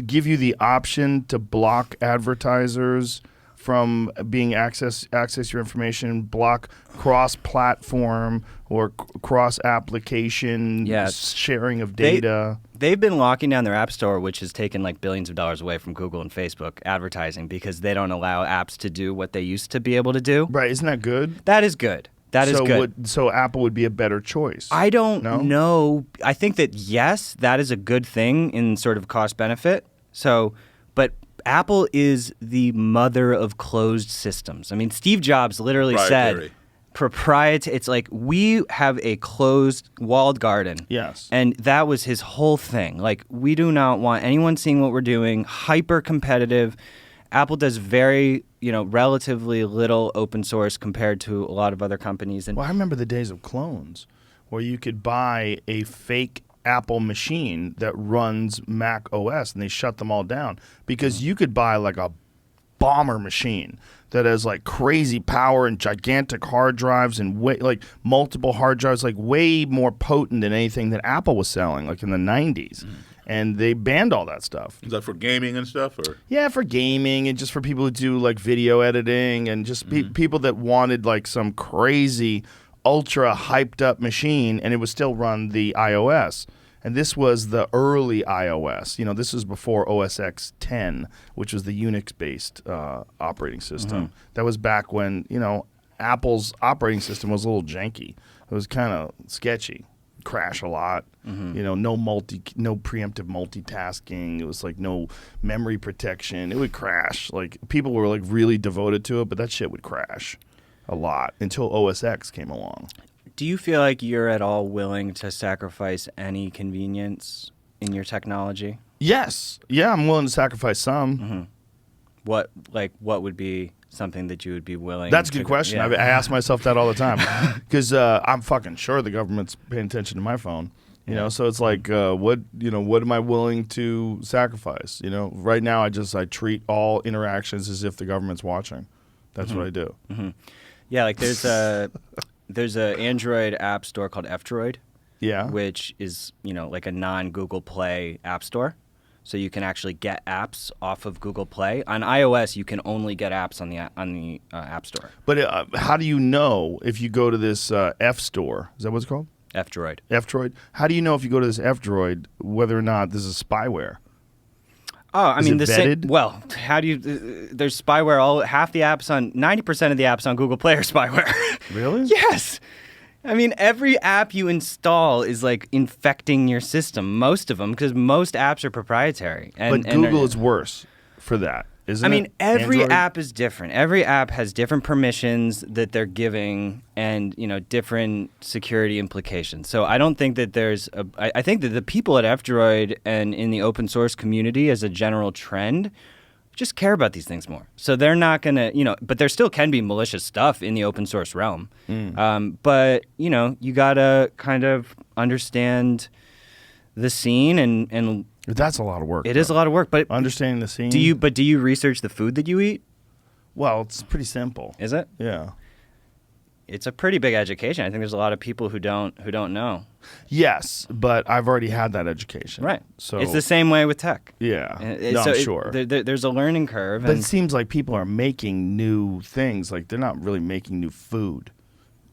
give you the option to block advertisers from being access your information, block cross-platform or cross-application sharing of data? They've been locking down their app store, which has taken like billions of dollars away from Google and Facebook advertising because they don't allow apps to do what they used to be able to do. Right. Isn't that good? That is good. That is good. So Apple would be a better choice. I don't know. I think that, yes, that is a good thing in sort of cost benefit. But Apple is the mother of closed systems. I mean, Steve Jobs literally said proprietary. It's like we have a closed walled garden. Yes. And that was his whole thing. Like, we do not want anyone seeing what we're doing. Hyper competitive. Apple does very, relatively little open source compared to a lot of other companies. And I remember the days of clones where you could buy a fake Apple machine that runs Mac OS and they shut them all down because you could buy like a bomber machine that has like crazy power and gigantic hard drives and multiple hard drives, like way more potent than anything that Apple was selling like in the 90s. And they banned all that stuff. Is that for gaming and stuff? Or? Yeah, for gaming and just for people who do like video editing and just people that wanted like some crazy, ultra hyped up machine and it would still run the iOS. And this was the early iOS. This was before OS X 10, which was the Unix-based operating system. That was back when, Apple's operating system was a little janky. It was kind of sketchy. Crash a lot. No preemptive multitasking. It was like no memory protection. It would crash. Like people were like really devoted to it, but that shit would crash a lot until OS X came along. Do you feel like you're at all willing to sacrifice any convenience in your technology? Yes. Yeah, I'm willing to sacrifice some. What would be something that you would be willing That's a good question. Yeah. I ask myself that all the time because I'm fucking sure the government's paying attention to my phone. So it's like, what am I willing to sacrifice? Right now I treat all interactions as if the government's watching. That's what I do. Yeah, like there's a Android app store called F-Droid. Yeah. Which is, like a non-Google Play app store. So you can actually get apps off of Google Play. On iOS, you can only get apps on the App Store. But how do you know if you go to this F store? Is that what it's called? F-Droid. F-Droid. How do you know if you go to this F-Droid whether or not this is spyware? Oh, I mean, it vetted? Well, how do you? There's spyware. 90% of the apps on Google Play are spyware. Really? Yes. I mean, every app you install is like infecting your system. Most of them, because most apps are proprietary. But Google is worse for that, isn't it? I mean, every Android? app is different. Every app has different permissions that they're giving, and different security implications. So I don't think that I think that the people at F-Droid and in the open source community, as a general trend, just care about these things more. So they're not going to, but there still can be malicious stuff in the open source realm. But, you got to kind of understand the scene and that's a lot of work. It is a lot of work, but understanding the scene. Do you research the food that you eat? Well, it's pretty simple. Is it? Yeah. it's a pretty big education. I think there's a lot of people who don't know. Yes, but I've already had that education. Right. So it's the same way with tech. Yeah. So I'm sure. There's a learning curve. But and it seems like people are making new things. Like they're not really making new food,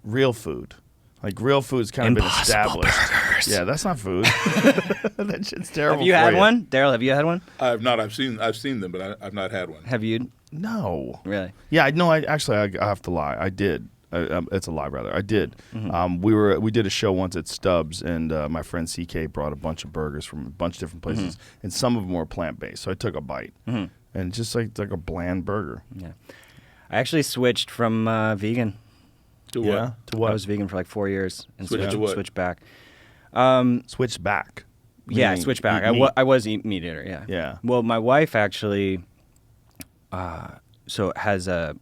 real food. Like real food's kind of been Impossible established. Burgers. Yeah, that's not food. That shit's terrible. Have you had one, Daryl? Have you had one? I have not. I've seen them, but I've not had one. Have you? No. Really? Yeah, I know. I have to lie. I did. It's a lie, rather. I did. Mm-hmm. We did a show once at Stubbs, and my friend CK brought a bunch of burgers from a bunch of different places, and some of them were plant based. So I took a bite, and it's just like a bland burger. Yeah. I actually switched from vegan. To Yeah. what? To what? I was vegan for like 4 years and Switched to what? switched back. Switched back. Yeah, Meaning switched back. eat meat. I was a meat eater. Yeah. Yeah. Well, my wife actually, so has a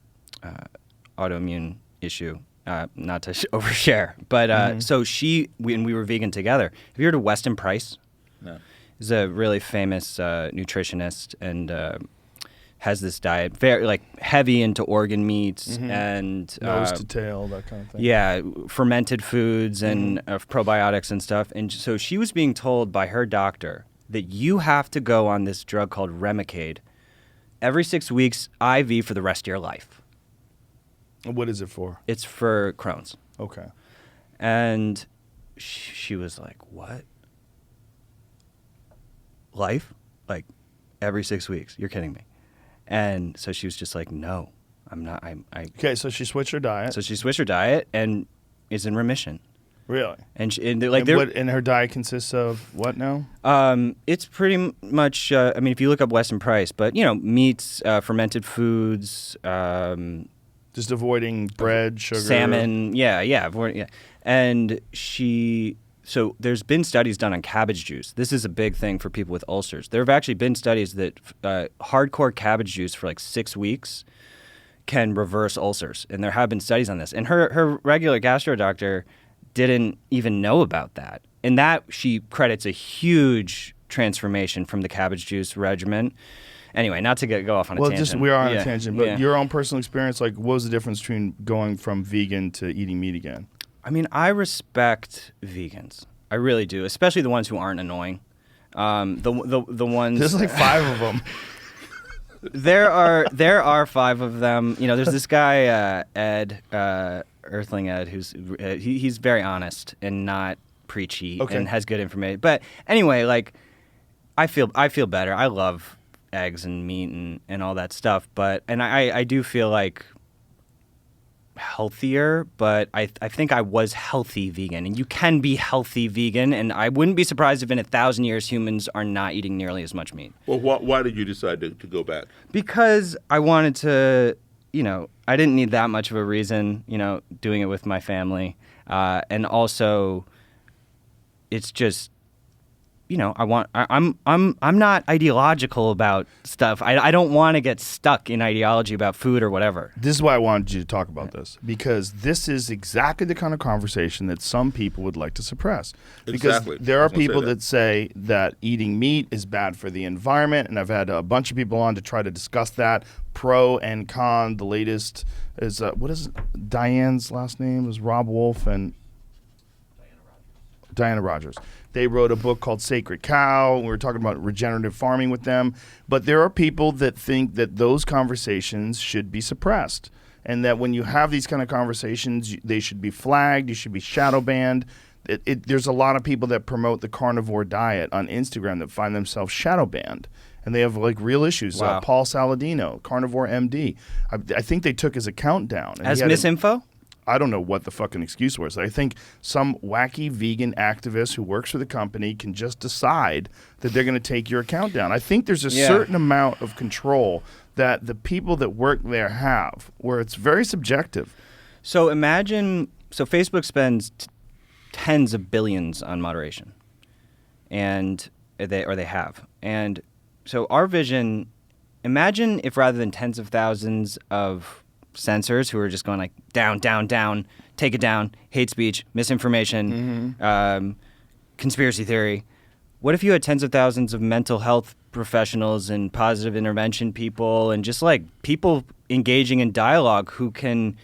autoimmune issue. Not to overshare, but so when we were vegan together. Have you heard of Weston Price? No. He's a really famous nutritionist and has this diet very like heavy into organ meats and Nose to tail, that kind of thing. yeah, fermented foods and probiotics and stuff. And so she was being told by her doctor that you have to go on this drug called Remicade every 6 weeks IV for the rest of your life. What is it for? It's for Crohn's. Okay. And she was like, what? Life? Like every 6 weeks? You're kidding me. And so she was just like, no, I'm not. Okay, so she switched her diet. So she switched her diet and is in remission. Really? And And her diet consists of what now? it's pretty much. I mean, if you look up Weston Price, but meats, fermented foods, Just avoiding bread, sugar, salmon. Yeah. And so there's been studies done on cabbage juice. This is a big thing for people with ulcers. There have actually been studies that hardcore cabbage juice for like 6 weeks can reverse ulcers, and there have been studies on this. And her regular gastro doctor didn't even know about that, and that she credits a huge transformation from the cabbage juice regimen. Anyway, not to go off on a tangent. We are on a tangent, but your own personal experience, like, what was the difference between going from vegan to eating meat again? I mean, I respect vegans. I really do, especially the ones who aren't annoying. The ones. There's like 5 of them. There are 5 of them. There's this guy Ed, Earthling Ed, who's he's very honest and not preachy and has good information. But anyway, like I feel better. I love eggs and meat and all that stuff. But I do feel like healthier, but I think I was healthy vegan, and you can be healthy vegan, and I wouldn't be surprised if in 1,000 years humans are not eating nearly as much meat. Well, why did you decide to go back? Because I wanted to, I didn't need that much of a reason, doing it with my family, and also it's just, I'm not ideological about stuff. I don't want to get stuck in ideology about food or whatever. This is why I wanted you to talk about this, because this is exactly the kind of conversation that some people would like to suppress. Because Exactly. there I are was gonna say people that. that say that eating meat is bad for the environment, and I've had a bunch of people on to try to discuss that, pro and con. The latest is, what is it? Diane's last name is Rob Wolf and Diana Rogers. They wrote a book called Sacred Cow. We were talking about regenerative farming with them. But there are people that think that those conversations should be suppressed, and that when you have these kind of conversations, they should be flagged, you should be shadow banned. There's a lot of people that promote the carnivore diet on Instagram that find themselves shadow banned. And they have like real issues. Wow. Paul Saladino, Carnivore MD. I think they took his account down. And As he had misinfo? I don't know what the fucking excuse was. I think some wacky vegan activist who works for the company can just decide that they're going to take your account down. I think there's a certain amount of control that the people that work there have, where it's very subjective. So Facebook spends tens of billions on moderation, and they have. And so our vision, imagine if rather than tens of thousands of censors who are just going like down, down, down, take it down, hate speech, misinformation, conspiracy theory. What if you had tens of thousands of mental health professionals and positive intervention people and just like people engaging in dialogue who can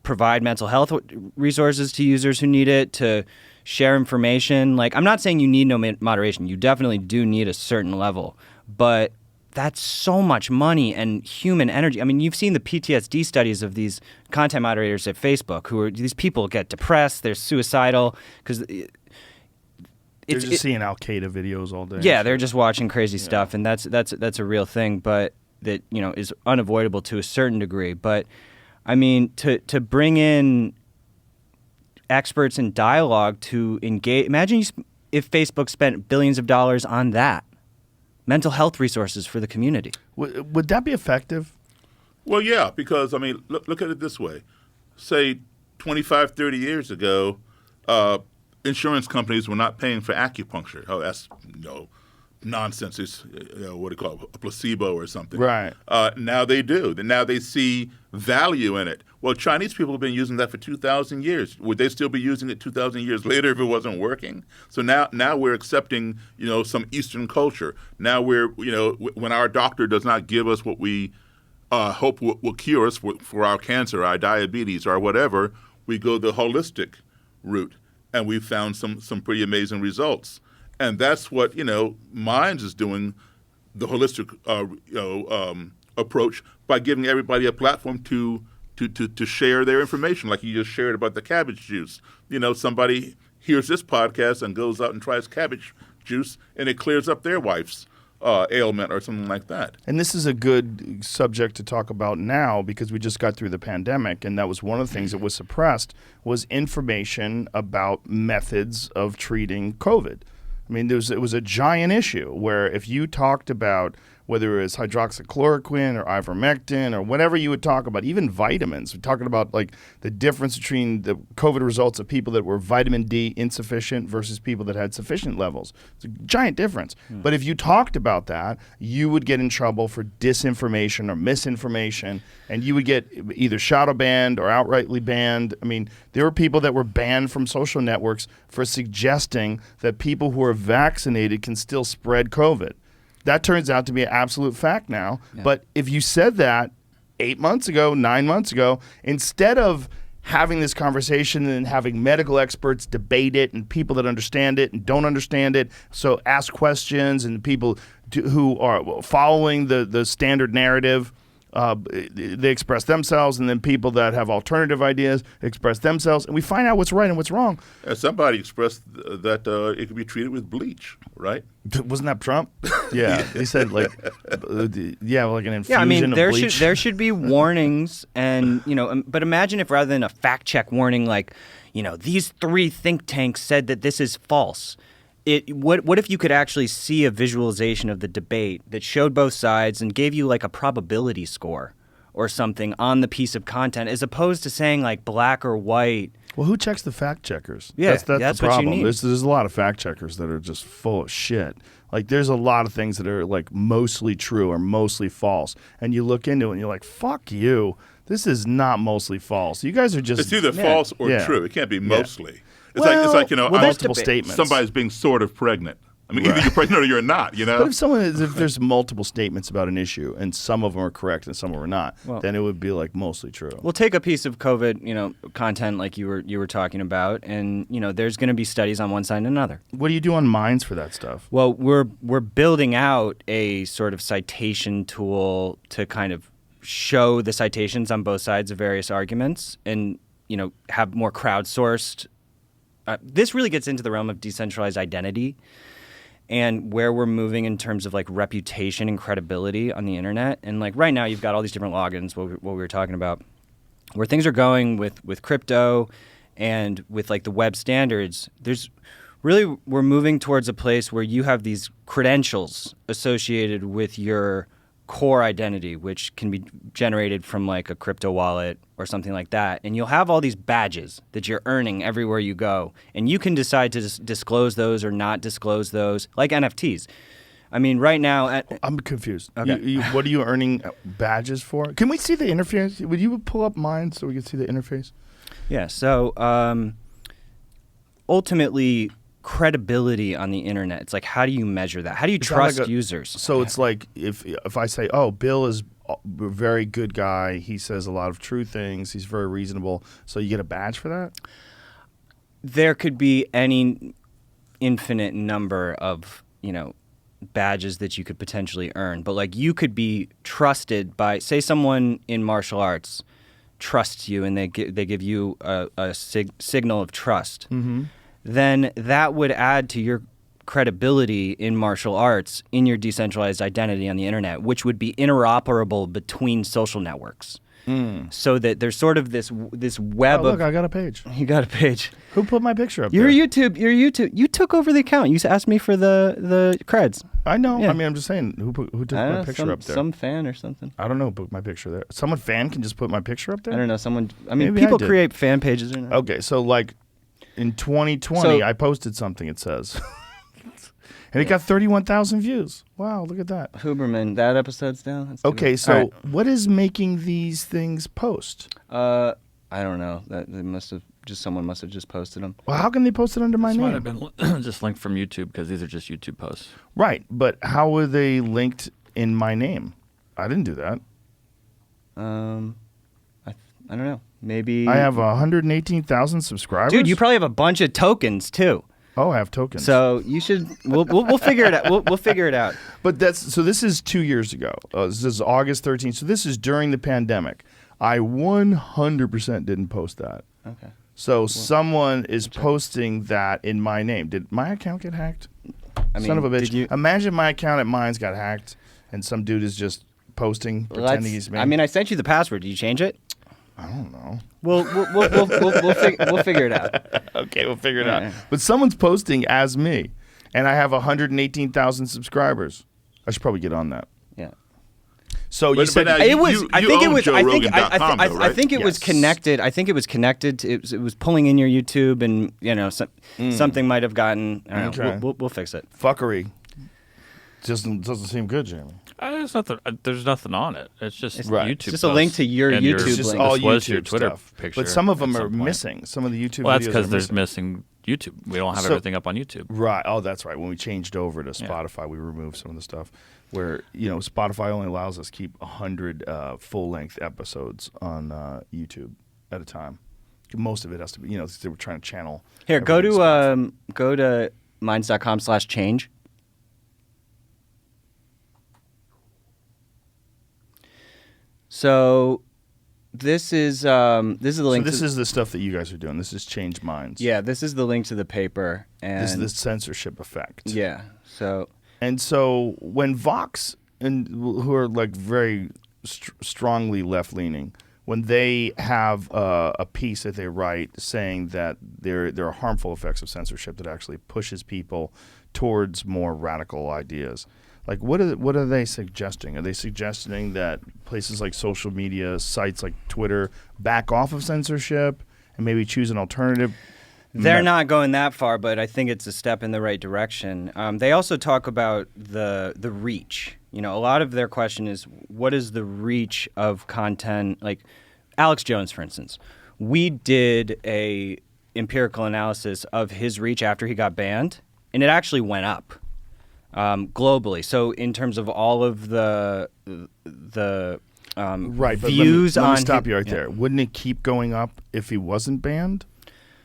provide mental health resources to users who need it, to share information. Like, I'm not saying you need no moderation. You definitely do need a certain level, but that's so much money and human energy. I mean, you've seen the PTSD studies of these content moderators at Facebook these people get depressed, they're suicidal because they're just seeing Al-Qaeda videos all day. Yeah, they're just watching crazy stuff, and that's a real thing, but that, you know, is unavoidable to a certain degree. But I mean, to bring in experts in dialogue to engage. Imagine if Facebook spent billions of dollars on that. Mental health resources for the community. Would that be effective? Well, yeah, because, I mean, look at it this way. Say 25, 30 years ago, insurance companies were not paying for acupuncture. Oh, that's, nonsense. It's, what do you call it, a placebo or something. Right. Now they do. Now they see value in it. Well, Chinese people have been using that for 2,000 years. Would they still be using it 2,000 years later if it wasn't working? So now we're accepting, some Eastern culture. Now we're, when our doctor does not give us what we hope will cure us for our cancer, our diabetes, or whatever, we go the holistic route. And we've found some pretty amazing results. And that's what, Minds is doing, the holistic approach, by giving everybody a platform to share their information, like you just shared about the cabbage juice. Somebody hears this podcast and goes out and tries cabbage juice, and it clears up their wife's ailment or something like that. And this is a good subject to talk about now, because we just got through the pandemic, and that was one of the things that was suppressed, was information about methods of treating COVID. I mean, it was a giant issue where if you talked about whether it was hydroxychloroquine or ivermectin or whatever you would talk about, even vitamins, we're talking about like the difference between the COVID results of people that were vitamin D insufficient versus people that had sufficient levels. It's a giant difference. But if you talked about that, you would get in trouble for disinformation or misinformation, and you would get either shadow banned or outrightly banned. I mean, there were people that were banned from social networks for suggesting that people who are vaccinated can still spread COVID. That turns out to be an absolute fact now. Yeah. But if you said that 8 months ago, 9 months ago, instead of having this conversation and having medical experts debate it and people that understand it and don't understand it, so ask questions, and people who are following the standard narrative, they express themselves, and then people that have alternative ideas express themselves, and we find out what's right and what's wrong. Somebody expressed that it could be treated with bleach, right? Wasn't that Trump? Yeah, he said like an infusion of bleach. There should be warnings, and but imagine if rather than a fact check warning, like these 3 think tanks said that this is false. What if you could actually see a visualization of the debate that showed both sides and gave you like a probability score or something on the piece of content, as opposed to saying like black or white? Well, who checks the fact checkers? Yeah, that's the problem. What you need. There's a lot of fact checkers that are just full of shit. Like, there's a lot of things that are like mostly true or mostly false, and you look into it and you're like, fuck you. This is not mostly false. You guys are just... It's either false or true. It can't be mostly. It's like multiple statements. Somebody's being sort of pregnant. I mean, either you're pregnant or you're not, But if there's multiple statements about an issue and some of them are correct and some of them are not, then it would be like mostly true. We'll take a piece of COVID, content like you were talking about, and there's going to be studies on one side and another. What do you do on Minds for that stuff? Well, we're building out a sort of citation tool to kind of show the citations on both sides of various arguments, and have more crowdsourced. This really gets into the realm of decentralized identity and where we're moving in terms of like reputation and credibility on the internet. And like right now you've got all these different logins, what we were talking about, where things are going with crypto and with like the web standards. We're moving towards a place where you have these credentials associated with your core identity, which can be generated from like a crypto wallet or something like that. And you'll have all these badges that you're earning everywhere you go. And you can decide to disclose those or not disclose those, like NFTs. I mean, right now... I'm confused. Okay. What are you earning badges for? Can we see the interface? Would you pull up mine so we can see the interface? Yeah, so ultimately... credibility on the internet. It's like, how do you measure that? How do you trust users? So it's like if I say, oh, Bill is very good guy. He says a lot of true things. He's very reasonable. So you get a badge for that? There could be any infinite number of, badges that you could potentially earn. But like you could be trusted by, say someone in martial arts trusts you and they give you a signal of trust. Mm-hmm. Then that would add to your credibility in martial arts in your decentralized identity on the internet, which would be interoperable between social networks. So that there's sort of this web look, I got a page. You got a page. Who put my picture up Your there? YouTube. You took over the account. You asked me for the creds. I know. Yeah. I mean, I'm just saying, who took my picture up there? Some fan or something. I don't know who put my picture there. Someone fan can just put my picture up there? I don't know. Someone. Maybe people I did. create fan pages. Or not. Okay, so like in 2020, I posted something, it says. And it got 31,000 views. Wow, look at that. Huberman, that episode's down. That's Okay, good. so All right. what is making these things post? I don't know. That they must have someone must have just posted them. Well, how can they post it under my This might name? have been just linked from YouTube because these are just YouTube posts. Right, but how were they linked in my name? I didn't do that. I don't know. Maybe I have 118,000 subscribers. Dude, you probably have a bunch of tokens too. Oh, I have tokens. So you should. We'll figure it out. We'll figure it out. But this is 2 years ago. This is August 13th. So this is during the pandemic. I 100% didn't post that. Okay. So someone is posting that in my name. Did my account get hacked? I mean, Son of a bitch. did you- Imagine my account at mine's got hacked and some dude is just posting, pretending he's me. I mean, I sent you the password. Did you change it? I don't know. We'll figure it out. Okay, we'll figure it out. Yeah. But someone's posting as me, and I have 118,000 subscribers. I should probably get on that. Yeah. So you But said now It was. you I think it own was. I think. JoeRogan.com though, I right? think it was Yes. connected. I think it was connected. It was pulling in your YouTube, and something might have gotten. I don't know. Okay. We'll fix it. fuckery. Just doesn't seem good, Jamie. There's nothing on it. It's just Right. YouTube. Just a link posts. to your And YouTube It's just link. all This was YouTube your Twitter stuff. picture. But some of them at are some point. missing. Some of the YouTube Well, that's videos because are there's missing. missing YouTube. We don't have So- everything up on YouTube. Right. Oh, that's right. When we changed over to Spotify, we removed some of the stuff where, Spotify only allows us to keep 100 full-length episodes on YouTube at a time. Most of it has to be, they were trying to channel. Here, go everything to Spotify. go to minds.com/change. So this is the link. So this to, is the stuff that you guys are doing. This is Change Minds. yeah. This is the link to the paper, and This is the censorship effect. yeah. So And so when Vox, and who are like very strongly left-leaning, when they have a piece that they write saying that there are harmful effects of censorship that actually pushes people towards more radical ideas, like what are they suggesting? Are they suggesting that places like social media sites like Twitter back off of censorship and maybe choose an alternative? they're not going that far, but I think it's a step in the right direction. They also talk about the reach. A lot of their question is, what is the reach of content? Like Alex Jones, for instance, we did a empirical analysis of his reach after he got banned, and it actually went up globally. So in terms of all of the Right, but views let me on stop you right there. Wouldn't it keep going up if he wasn't banned?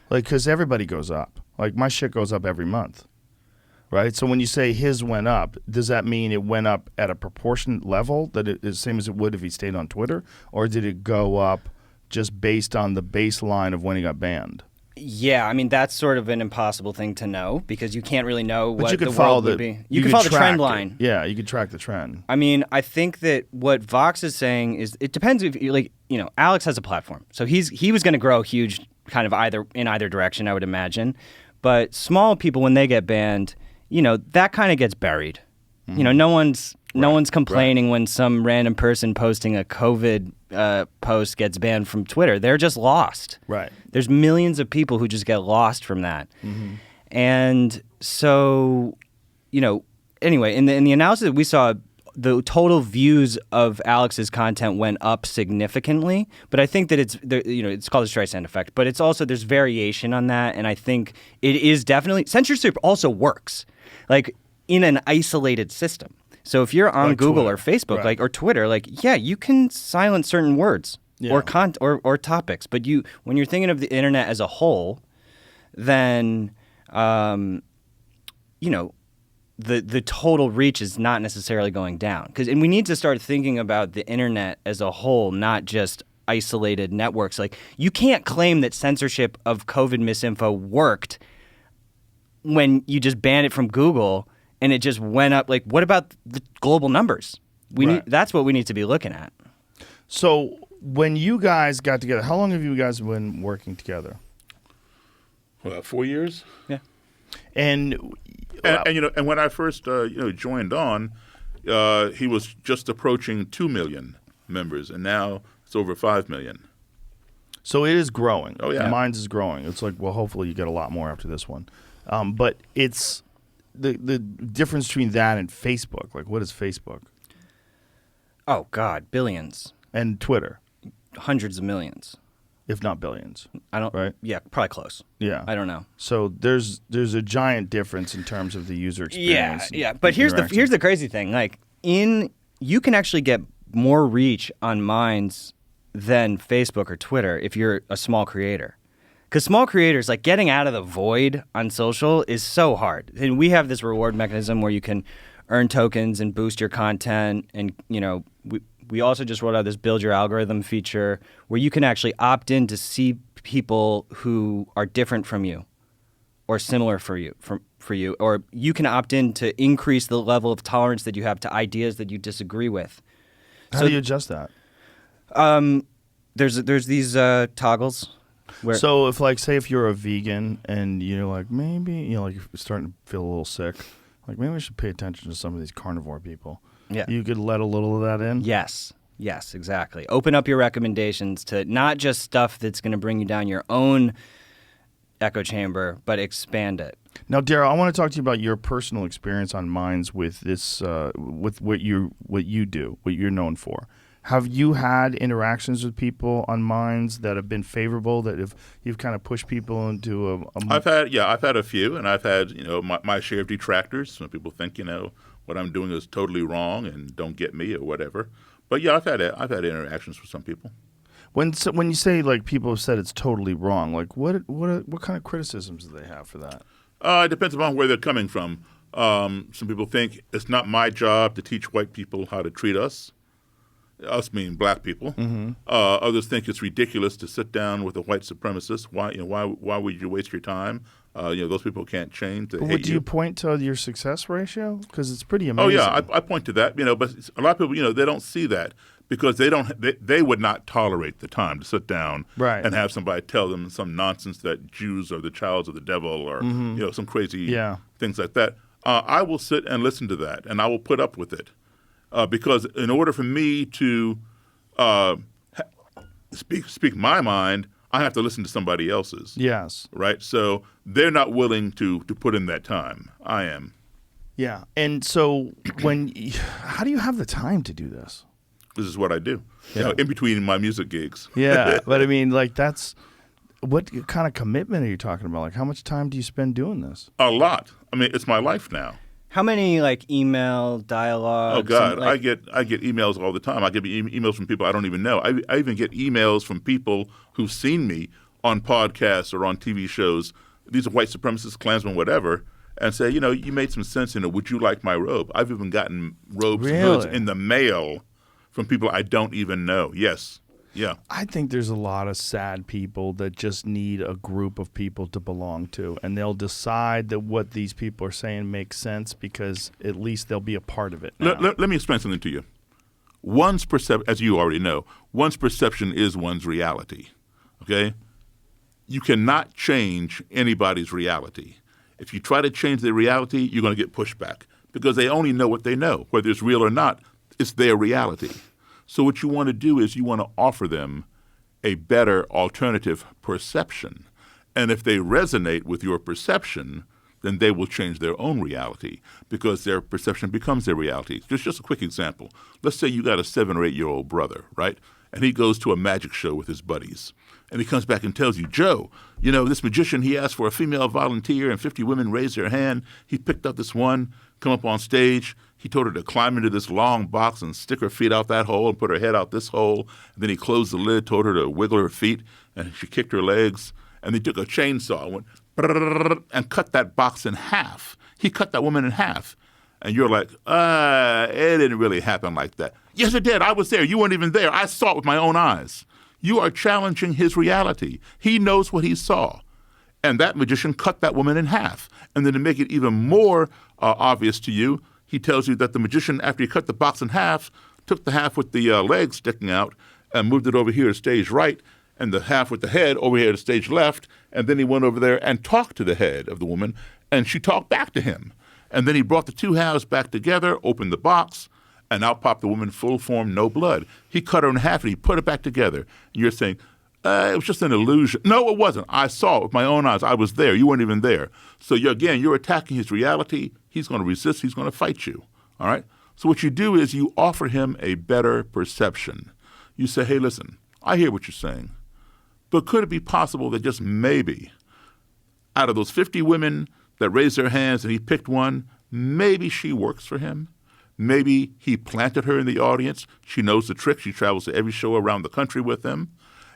Like, because everybody goes up. Like, my shit goes up every month, right? So when you say his went up, does that mean it went up at a proportionate level that it is the same as it would if he stayed on Twitter? Or did it go up just based on the baseline of when he got banned? Yeah, I mean that's sort of an impossible thing to know because you can't really know But what you could the follow world would be. You can follow the track trend it. line. Yeah, you could track the trend. I mean, I think that what Vox is saying is it depends if you Alex has a platform, so he was going to grow huge, kind of in either direction, I would imagine. But small people, when they get banned, that kind of gets buried. No one's complaining when some random person posting a COVID post gets banned from Twitter. They're just lost. Right. There's millions of people who just get lost from that. Mm-hmm. And so, anyway, in the analysis that we saw, the total views of Alex's content went up significantly. But I think that it's called the Streisand effect. But it's also, there's variation on that. And I think it is definitely, censorship also works, like in an isolated system. So if you're on Like Google Twitter. or Facebook, Right. like or Twitter, like yeah, you can silence certain words Yeah. or topics, but when you're thinking of the internet as a whole, then the total reach is not necessarily going down. And we need to start thinking about the internet as a whole, not just isolated networks. Like you can't claim that censorship of COVID misinfo worked when you just banned it from Google and it just went up. Like what about the global numbers? That's what we need to be looking at. So when you guys got together, how long have you guys been working together? 4 years. Yeah. And And when I first joined on, he was just approaching 2 million members, and now it's over 5 million. so it is growing. Oh, yeah. Mine's is growing. It's like, well, hopefully you get a lot more after this one. But it's the difference between that and Facebook. Like, what is Facebook Oh God, billions, and Twitter, hundreds of millions. if not billions? I don't. Right. Yeah, probably close. Yeah. I don't know. So there's a giant difference in terms of the user experience. Yeah. But here's the crazy thing. Like you can actually get more reach on Minds than Facebook or Twitter if you're a small creator. Because small creators, like getting out of the void on social is so hard. And we have this reward mechanism where you can earn tokens and boost your content. And, we also just rolled out this build your algorithm feature where you can actually opt in to see people who are different from you or similar for you, or you can opt in to increase the level of tolerance that you have to ideas that you disagree with. How do you adjust that? There's these toggles. Where, So if you're a vegan and you're like, maybe, like you're starting to feel a little sick, like maybe we should pay attention to some of these carnivore people. Yeah. You could let a little of that in? Yes, exactly. Open up your recommendations to not just stuff that's going to bring you down your own echo chamber, but expand it. Now, Daryl, I want to talk to you about your personal experience on Minds with this, with what you do, what you're known for. Have you had interactions with people on Minds that have been favorable? That you've kind of pushed people into I've had a few, and I've had my share of detractors. Some people think what I'm doing is totally wrong and don't get me or whatever. But yeah, I've had interactions with some people. When you say like people have said it's totally wrong, like what kind of criticisms do they have for that? It depends upon where they're coming from. Some people think it's not my job to teach white people how to treat us. Us meaning black people. Mm-hmm. Others think it's ridiculous to sit down with a white supremacist. Why would you waste your time? Those people can't change. They hate Do you point to your success ratio? Because it's pretty Oh amazing. yeah, I point to that. But a lot of people, they don't see that because they would not tolerate the time to sit down Right. and have somebody tell them some nonsense that Jews are the childs of the devil or some crazy things like that. I will sit and listen to that, and I will put up with it. Because in order for me to speak my mind, I have to listen to somebody else's. Yes. Right? So they're not willing to put in that time. I am. Yeah. And so how do you have the time to do this? This is what I do. In between my music gigs. Yeah. But I mean, like what kind of commitment are you talking about? Like how much time do you spend doing this? A lot. I mean, it's my life now. How many email dialogues? Oh God, I get emails all the time. I get emails from people I don't even know. I even get emails from people who've seen me on podcasts or on TV shows. These are white supremacists, Klansmen, whatever, and say, you made some sense. Would you like my robe? I've even gotten robes and hoods in the mail from people I don't even know. Yes. Yeah. I think there's a lot of sad people that just need a group of people to belong to, and they'll decide that what these people are saying makes sense because at least they'll be a part of it now. Let me explain something to you. One's perception, as you already know, one's perception is one's reality, okay? You cannot change anybody's reality. If you try to change their reality, you're going to get pushback because they only know what they know. Whether it's real or not, it's their reality. So what you want to do is you want to offer them a better alternative perception. And if they resonate with your perception, then they will change their own reality because their perception becomes their reality. Just a quick example. Let's say you got a 7 or 8-year-old brother, right? And he goes to a magic show with his buddies. And he comes back and tells you, Joe, this magician, he asked for a female volunteer and 50 women raised their hand. He picked up this one, come up on stage. He told her to climb into this long box and stick her feet out that hole and put her head out this hole. And then he closed the lid, told her to wiggle her feet, and she kicked her legs. And he took a chainsaw and went and cut that box in half. He cut that woman in half. And you're like, it didn't really happen like that. Yes, it did. I was there. You weren't even there. I saw it with my own eyes. You are challenging his reality. He knows what he saw. And that magician cut that woman in half. And then to make it even more obvious to you, he tells you that the magician, after he cut the box in half, took the half with the legs sticking out and moved it over here to stage right, and the half with the head over here to stage left. And then he went over there and talked to the head of the woman, and she talked back to him. And then he brought the two halves back together, opened the box, and out popped the woman, full form, no blood. He cut her in half and he put it back together. And you're saying, it was just an illusion. No, it wasn't. I saw it with my own eyes. I was there. You weren't even there. So you're attacking his reality. He's going to resist. He's going to fight you. All right? So what you do is you offer him a better perception. You say, hey, listen, I hear what you're saying, but could it be possible that just maybe out of those 50 women that raised their hands and he picked one, maybe she works for him? Maybe he planted her in the audience. She knows the trick. She travels to every show around the country with him.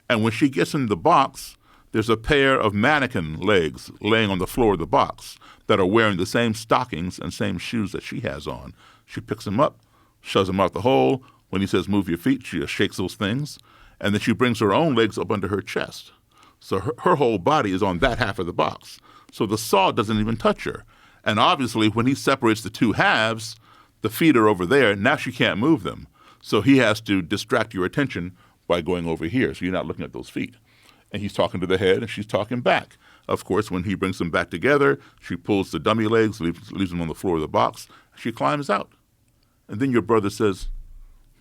And when she gets in the box, there's a pair of mannequin legs laying on the floor of the box that are wearing the same stockings and same shoes that she has on. She picks them up, shoves them out the hole. When he says, move your feet, she just shakes those things. And then she brings her own legs up under her chest. So her whole body is on that half of the box. So the saw doesn't even touch her. And obviously, when he separates the two halves, the feet are over there. Now she can't move them. So he has to distract your attention by going over here. So you're not looking at those feet. And he's talking to the head, and she's talking back. Of course, when he brings them back together, she pulls the dummy legs, leaves them on the floor of the box. She climbs out. And then your brother says,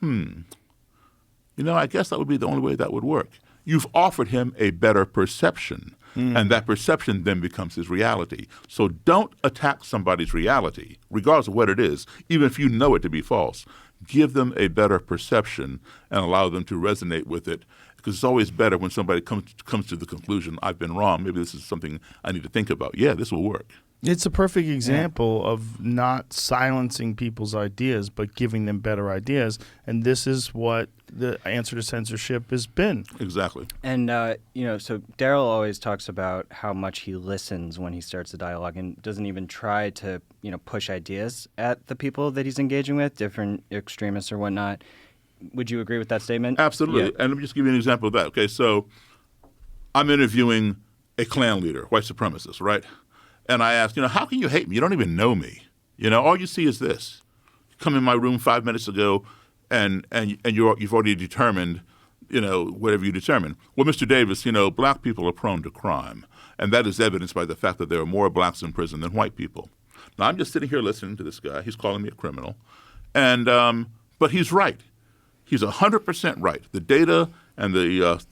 I guess that would be the only way that would work. You've offered him a better perception. And that perception then becomes his reality. So don't attack somebody's reality, regardless of what it is, even if you know it to be false. Give them a better perception and allow them to resonate with it, because it's always better when somebody comes to the conclusion, I've been wrong, maybe this is something I need to think about. Yeah, this will work. It's a perfect example of not silencing people's ideas, but giving them better ideas. And this is what the answer to censorship has been. Exactly. And, so Daryl always talks about how much he listens when he starts a dialogue and doesn't even try to, push ideas at the people that he's engaging with, different extremists or whatnot. Would you agree with that statement? Absolutely. Yeah. And let me just give you an example of that. Okay, so I'm interviewing a Klan leader, white supremacist, right? And I asked, how can you hate me? You don't even know me. All you see is this. You come in my room 5 minutes ago, and you've already determined, whatever you determine. Well, Mr. Davis, black people are prone to crime, and that is evidenced by the fact that there are more blacks in prison than white people. Now, I'm just sitting here listening to this guy. He's calling me a criminal, and but he's right. He's 100% right. The data and the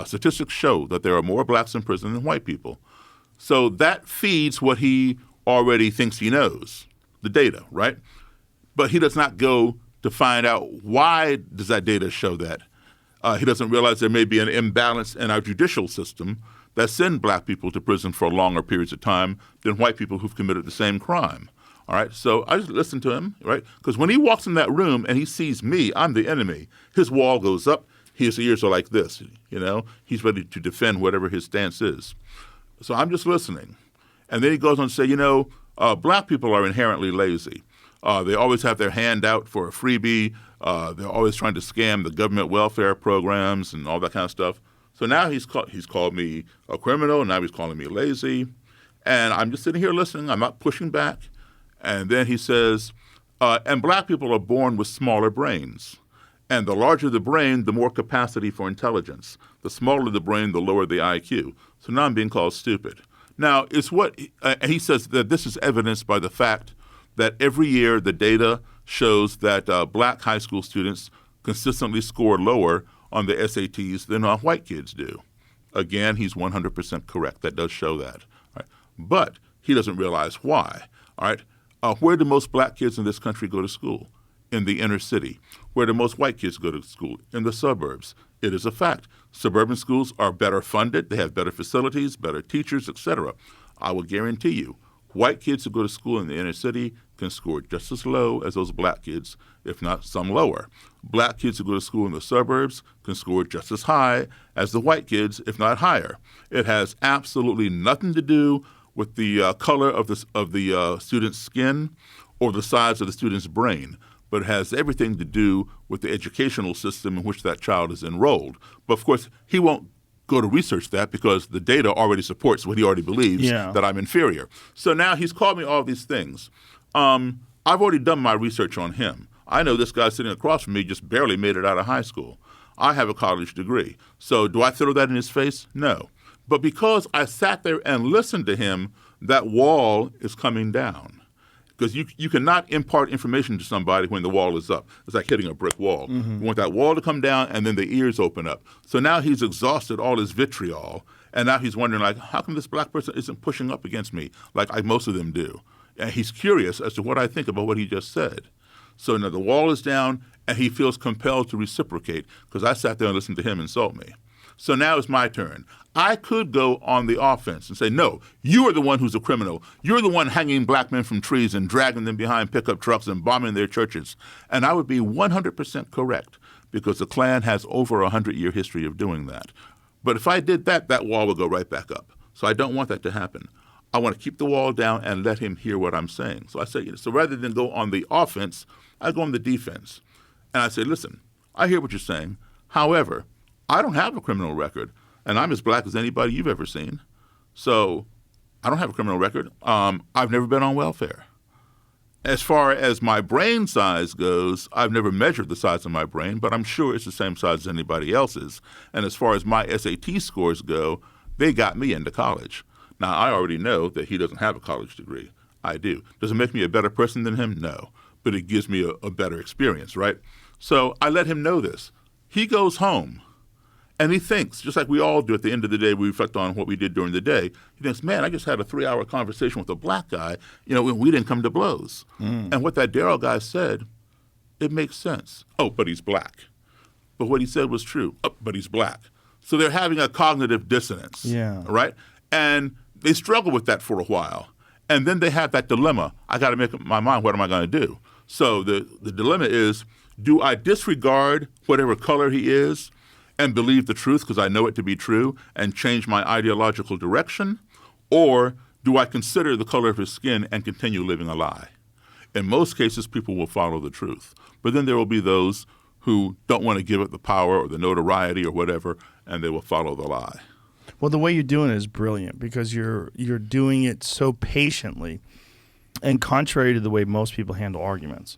statistics show that there are more blacks in prison than white people. So that feeds what he already thinks he knows, the data, right? But he does not go to find out why does that data show that. He doesn't realize there may be an imbalance in our judicial system that send black people to prison for longer periods of time than white people who've committed the same crime. All right, so I just listen to him, right? Because when he walks in that room and he sees me, I'm the enemy, his wall goes up, his ears are like this, He's ready to defend whatever his stance is. So I'm just listening. And then he goes on to say, black people are inherently lazy. They always have their hand out for a freebie. They're always trying to scam the government welfare programs and all that kind of stuff. So now he's called me a criminal. Now he's calling me lazy. And I'm just sitting here listening. I'm not pushing back. And then he says, and black people are born with smaller brains. And the larger the brain, the more capacity for intelligence. The smaller the brain, the lower the IQ. So now I'm being called stupid. Now, it's what he says that this is evidenced by the fact that every year the data shows that black high school students consistently score lower on the SATs than white kids do. Again, he's 100% correct. That does show that. Right? But he doesn't realize why. All right? Where do most black kids in this country go to school? In the inner city. Where do most white kids go to school? In the suburbs. It is a fact. Suburban schools are better funded. They have better facilities, better teachers, etc. I will guarantee you, white kids who go to school in the inner city can score just as low as those black kids, if not some lower. Black kids who go to school in the suburbs can score just as high as the white kids, if not higher. It has absolutely nothing to do with the color of the student's skin or the size of the student's brain, but it has everything to do with the educational system in which that child is enrolled. But of course, he won't go to research that because the data already supports what he already believes, that I'm inferior. So now he's called me all these things. I've already done my research on him. I know this guy sitting across from me just barely made it out of high school. I have a college degree. So do I throw that in his face? No. But because I sat there and listened to him, that wall is coming down. Because you cannot impart information to somebody when the wall is up. It's like hitting a brick wall. You want that wall to come down and then the ears open up. So now he's exhausted all his vitriol, and now he's wondering, like, how come this black person isn't pushing up against me like most of them do? And he's curious as to what I think about what he just said. So now the wall is down, and he feels compelled to reciprocate because I sat there and listened to him insult me. So now it's my turn. I could go on the offense and say, no, you are the one who's a criminal. You're the one hanging black men from trees and dragging them behind pickup trucks and bombing their churches. And I would be 100% correct because the Klan has over a 100-year history of doing that. But if I did that, that wall would go right back up. So I don't want that to happen. I want to keep the wall down and let him hear what I'm saying. So I say, so rather than go on the offense, I go on the defense. And I say, listen, I hear what you're saying. However, I don't have a criminal record, and I'm as black as anybody you've ever seen. So I don't have a criminal record. I've never been on welfare. As far as my brain size goes, I've never measured the size of my brain, but I'm sure it's the same size as anybody else's. And as far as my SAT scores go, they got me into college. Now, I already know that he doesn't have a college degree. I do. Does it make me a better person than him? No. But it gives me a better experience, right? So I let him know this. He goes home. And he thinks, just like we all do at the end of the day, we reflect on what we did during the day. He thinks, man, I just had a 3-hour conversation with a black guy, when we didn't come to blows. And what that Daryl guy said, it makes sense. Oh, but he's black. But what he said was true. Oh, but he's black. So they're having a cognitive dissonance, right? And they struggle with that for a while. And then they have that dilemma. I got to make up my mind, what am I going to do? So the dilemma is, do I disregard whatever color he is and believe the truth because I know it to be true and change my ideological direction? Or do I consider the color of his skin and continue living a lie? In most cases, people will follow the truth. But then there will be those who don't want to give it the power or the notoriety or whatever, and they will follow the lie. Well, the way you're doing it is brilliant because you're doing it so patiently and contrary to the way most people handle arguments.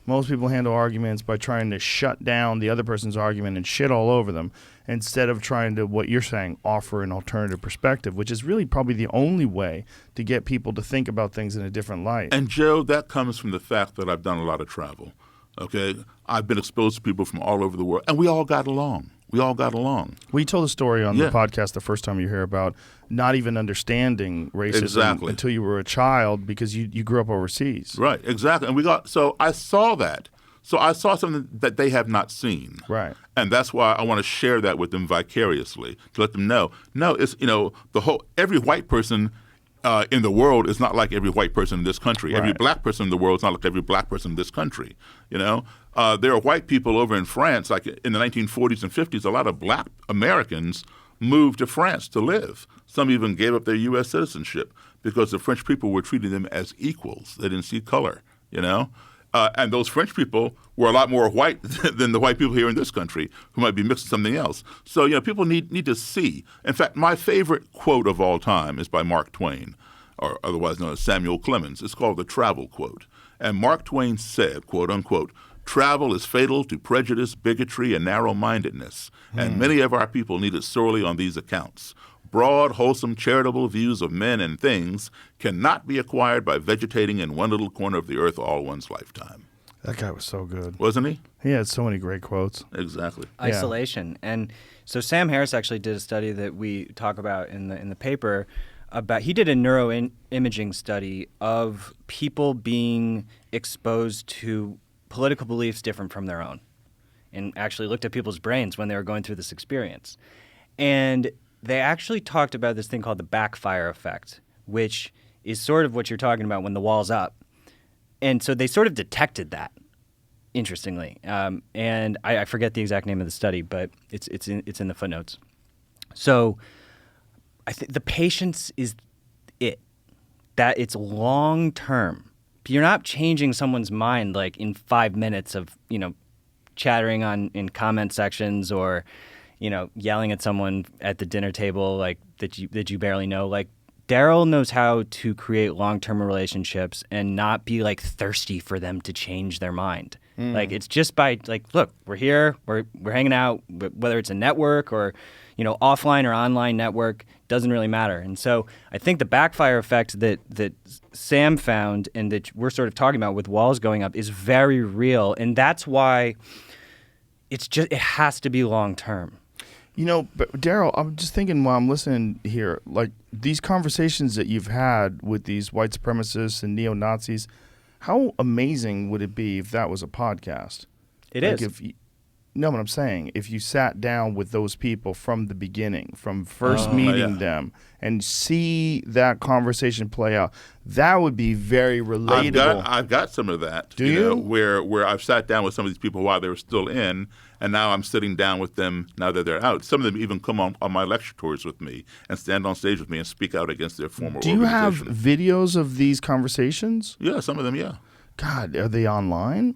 Most people handle arguments by trying to shut down the other person's argument and shit all over them instead of trying to, what you're saying, offer an alternative perspective, which is really probably the only way to get people to think about things in a different light. And, Joe, that comes from the fact that I've done a lot of travel, okay? I've been exposed to people from all over the world, and we all got along. We all got along. We told a story on the podcast the first time you hear about not even understanding racism until you were a child because you grew up overseas. Right, exactly. And so I saw that. So I saw something that they have not seen. Right. And that's why I want to share that with them vicariously, to let them know. No, it's, every white person in the world is not like every white person in this country. Right. Every black person in the world is not like every black person in this country. There are white people over in France, like in the 1940s and 50s, a lot of black Americans moved to France to live. Some even gave up their U.S. citizenship because the French people were treating them as equals. They didn't see color, and those French people were a lot more white than the white people here in this country who might be mixed with something else. So, people need to see. In fact, my favorite quote of all time is by Mark Twain, or otherwise known as Samuel Clemens. It's called the Travel Quote. And Mark Twain said, quote unquote, "Travel is fatal to prejudice, bigotry, and narrow-mindedness, and many of our people need it sorely on these accounts. Broad, wholesome, charitable views of men and things cannot be acquired by vegetating in one little corner of the earth all one's lifetime." That guy was so good. Wasn't he? He had so many great quotes. Exactly. Isolation. And so Sam Harris actually did a study that we talk about in the paper about, he did a neuroimaging study of people being exposed to political beliefs different from their own, and actually looked at people's brains when they were going through this experience. And they actually talked about this thing called the backfire effect, which is sort of what you're talking about when the wall's up. And so they sort of detected that, interestingly. And I forget the exact name of the study, but it's in the footnotes. So I think the patience is it. That it's long term. You're not changing someone's mind like in 5 minutes of, chattering in comment sections or, yelling at someone at the dinner table like that you barely know. Like Daryl knows how to create long-term relationships and not be like thirsty for them to change their mind. Like it's just by like, look, we're here, we're hanging out, whether it's a network or, offline or online network, doesn't really matter. And so I think the backfire effect that Sam found and that we're sort of talking about with walls going up is very real. And that's why it has to be long-term. But Daryl, I'm just thinking while I'm listening here, like these conversations that you've had with these white supremacists and neo-Nazis, how amazing would it be if that was a podcast? It is. What I'm saying, if you sat down with those people from the beginning, from first meeting them, and see that conversation play out, that would be very relatable. I've got some of that. Do you? Where I've sat down with some of these people while they were still in, and now I'm sitting down with them now that they're out. Some of them even come on my lecture tours with me and stand on stage with me and speak out against their former organization. Do you have videos of these conversations? Yeah, some of them, yeah. God, are they online?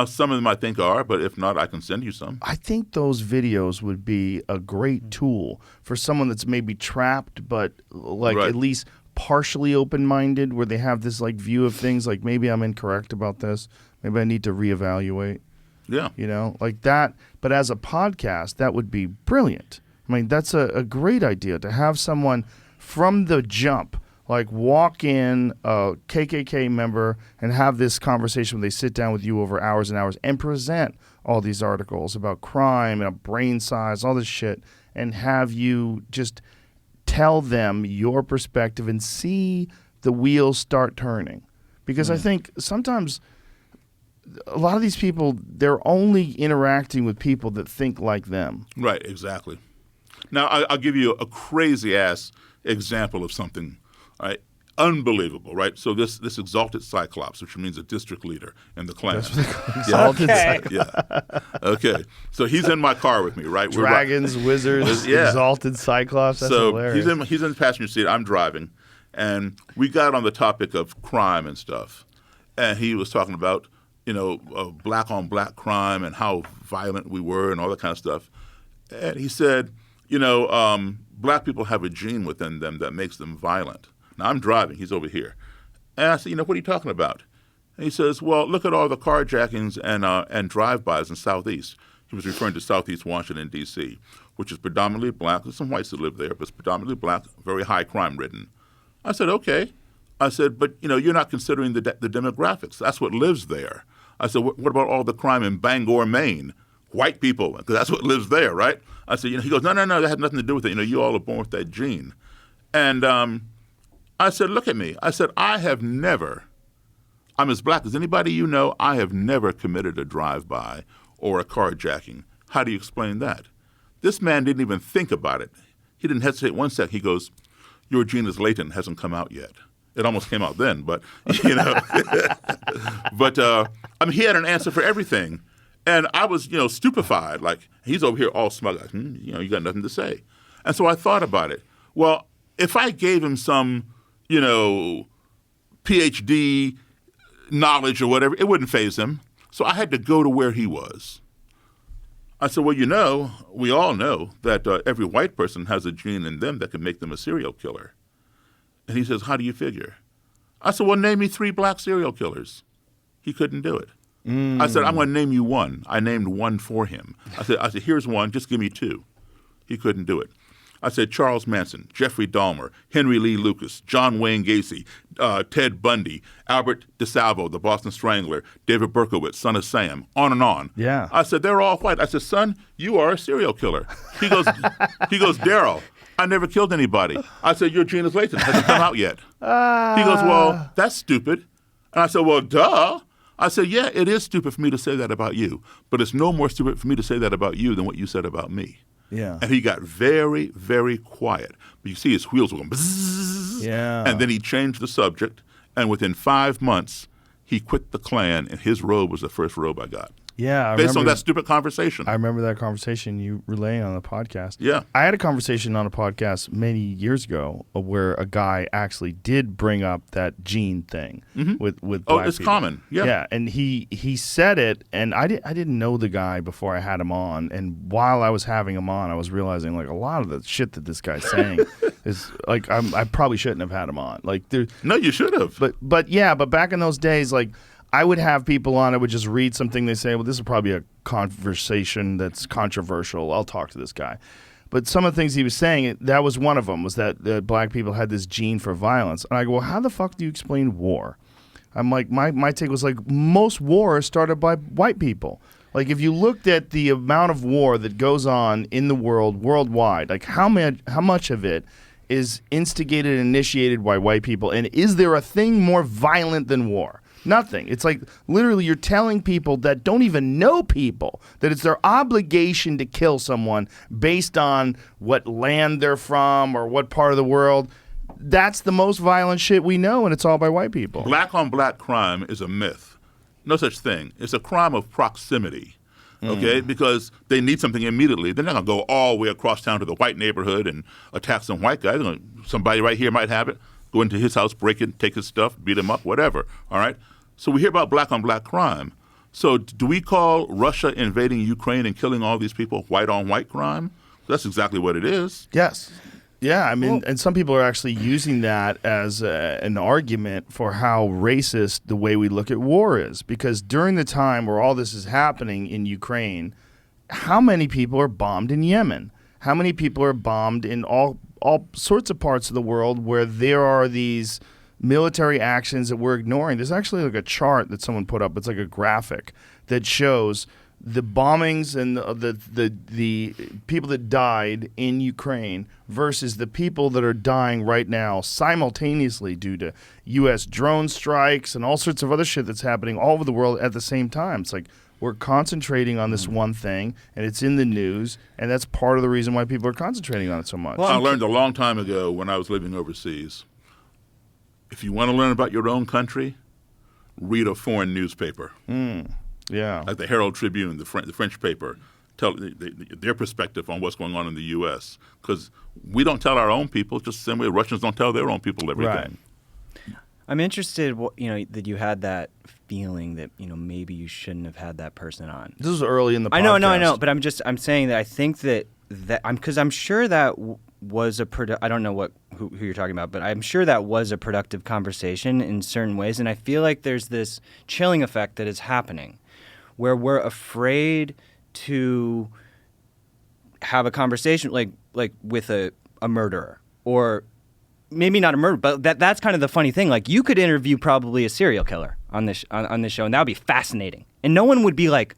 Some of them I think are, but if not, I can send you some. I think those videos would be a great tool for someone that's maybe trapped, but at least partially open-minded, where they have this like view of things, like maybe I'm incorrect about this, maybe I need to reevaluate. Yeah, like that. But as a podcast, that would be brilliant. I mean, that's a great idea to have someone from the jump. Like walk in a KKK member and have this conversation where they sit down with you over hours and hours and present all these articles about crime and brain size, all this shit, and have you just tell them your perspective and see the wheels start turning. Because I think sometimes a lot of these people, they're only interacting with people that think like them. Right, exactly. Now, I'll give you a crazy-ass example of something. Right, unbelievable, right? So this exalted cyclops, which means a district leader in the Klan. Exalted cyclops. Yeah. Okay. So he's in my car with me, right? Dragons, wizards, exalted cyclops. That's hilarious. He's in the passenger seat. I'm driving, and we got on the topic of crime and stuff, and he was talking about black on black crime and how violent we were and all that kind of stuff, and he said, black people have a gene within them that makes them violent. Now, I'm driving. He's over here. And I said, what are you talking about? And he says, well, look at all the carjackings and drive-bys in Southeast. He was referring to Southeast Washington, D.C., which is predominantly black. There's some whites that live there, but it's predominantly black, very high crime ridden. I said, okay. I said, but, you're not considering the demographics. That's what lives there. I said, what about all the crime in Bangor, Maine? White people, because that's what lives there, right? I said, he goes, no, that had nothing to do with it. You all are born with that gene. And I said, look at me. I said, I'm as black as anybody I have never committed a drive-by or a carjacking. How do you explain that? This man didn't even think about it. He didn't hesitate 1 second. He goes, your gene is latent, hasn't come out yet. It almost came out then, but, But, he had an answer for everything. And I was, stupefied. Like, he's over here all smug. Like, you got nothing to say. And so I thought about it. Well, if I gave him some PhD knowledge or whatever, it wouldn't faze him. So I had to go to where he was. I said, well, we all know that every white person has a gene in them that can make them a serial killer. And he says, how do you figure? I said, well, name me 3 black serial killers. He couldn't do it. I said, I'm going to name you one. I named one for him. I said, here's one, just give me 2. He couldn't do it. I said, Charles Manson, Jeffrey Dahmer, Henry Lee Lucas, John Wayne Gacy, Ted Bundy, Albert DeSalvo, the Boston Strangler, David Berkowitz, son of Sam, on and on. Yeah. I said, they're all white. I said, son, you are a serial killer. He goes, Daryl, I never killed anybody. I said, your gene is latent. It hasn't come out yet. He goes, well, that's stupid. And I said, well, duh. I said, yeah, it is stupid for me to say that about you, but it's no more stupid for me to say that about you than what you said about me. Yeah. And he got very, very quiet. But you see his wheels were going bzzz. Yeah. And then he changed the subject, and within 5 months, he quit the Klan, and his robe was the first robe I got. Yeah, I Based on remember- that stupid conversation. I remember that conversation you relaying on the podcast. Yeah. I had a conversation on a podcast many years ago where a guy actually did bring up that gene thing with black it's people. common. Yeah. Yeah, and he said it, and I didn't know the guy before I had him on, and while I was having him on, I was realizing like a lot of the shit that this guy's saying is like I probably shouldn't have had him on. Like there, No, you should have. but back in those days, like I would have people on, I would just read something they say, well, this is probably a conversation that's controversial. I'll talk to this guy. But some of the things he was saying, that was one of them, was that black people had this gene for violence. And I go, well, how the fuck do you explain war? I'm like, my take was like, most war is started by white people. Like if you looked at the amount of war that goes on in the world, worldwide, like how much of it is instigated and initiated by white people? And is there a thing more violent than war? Nothing. It's like literally you're telling people that don't even know people that it's their obligation to kill someone based on what land they're from or what part of the world. That's the most violent shit we know, and it's all by white people. Black on black crime is a myth. No such thing. It's a crime of proximity. Okay, because they need something immediately. They're not going to go all the way across town to the white neighborhood and attack some white guy. Somebody right here might have it. Go into his house, break it, take his stuff, beat him up, whatever. All right? So we hear about black on black crime. So do we call Russia invading Ukraine and killing all these people white on white crime? That's exactly what it is. Yes. Yeah, I mean, and some people are actually using that as an argument for how racist the way we look at war is. Because during the time where all this is happening in Ukraine, how many people are bombed in Yemen? How many people are bombed in all sorts of parts of the world where there are these military actions that we're ignoring? There's actually like a chart that someone put up. It's like a graphic that shows the bombings and the people that died in Ukraine versus the people that are dying right now simultaneously due to U.S. drone strikes and all sorts of other shit that's happening all over the world at the same time. It's like we're concentrating on this one thing, and it's in the news, and that's part of the reason why people are concentrating on it so much. Well, I learned a long time ago when I was living overseas, if you want to learn about your own country, read a foreign newspaper. Yeah. Like the Herald Tribune, the French paper, tell their perspective on what's going on in the U.S. Because we don't tell our own people just the same way Russians don't tell their own people everything. Right. I'm interested, that you had that feeling that maybe you shouldn't have had that person on. This was early in the podcast. I know, but I'm saying that I think that because I'm sure that was I don't know who you're talking about, but I'm sure that was a productive conversation in certain ways, and I feel like there's this chilling effect that is happening, where we're afraid to have a conversation like with a murderer, or maybe not a murderer, but that's kind of the funny thing. Like you could interview probably a serial killer on this show, and that would be fascinating, and no one would be like,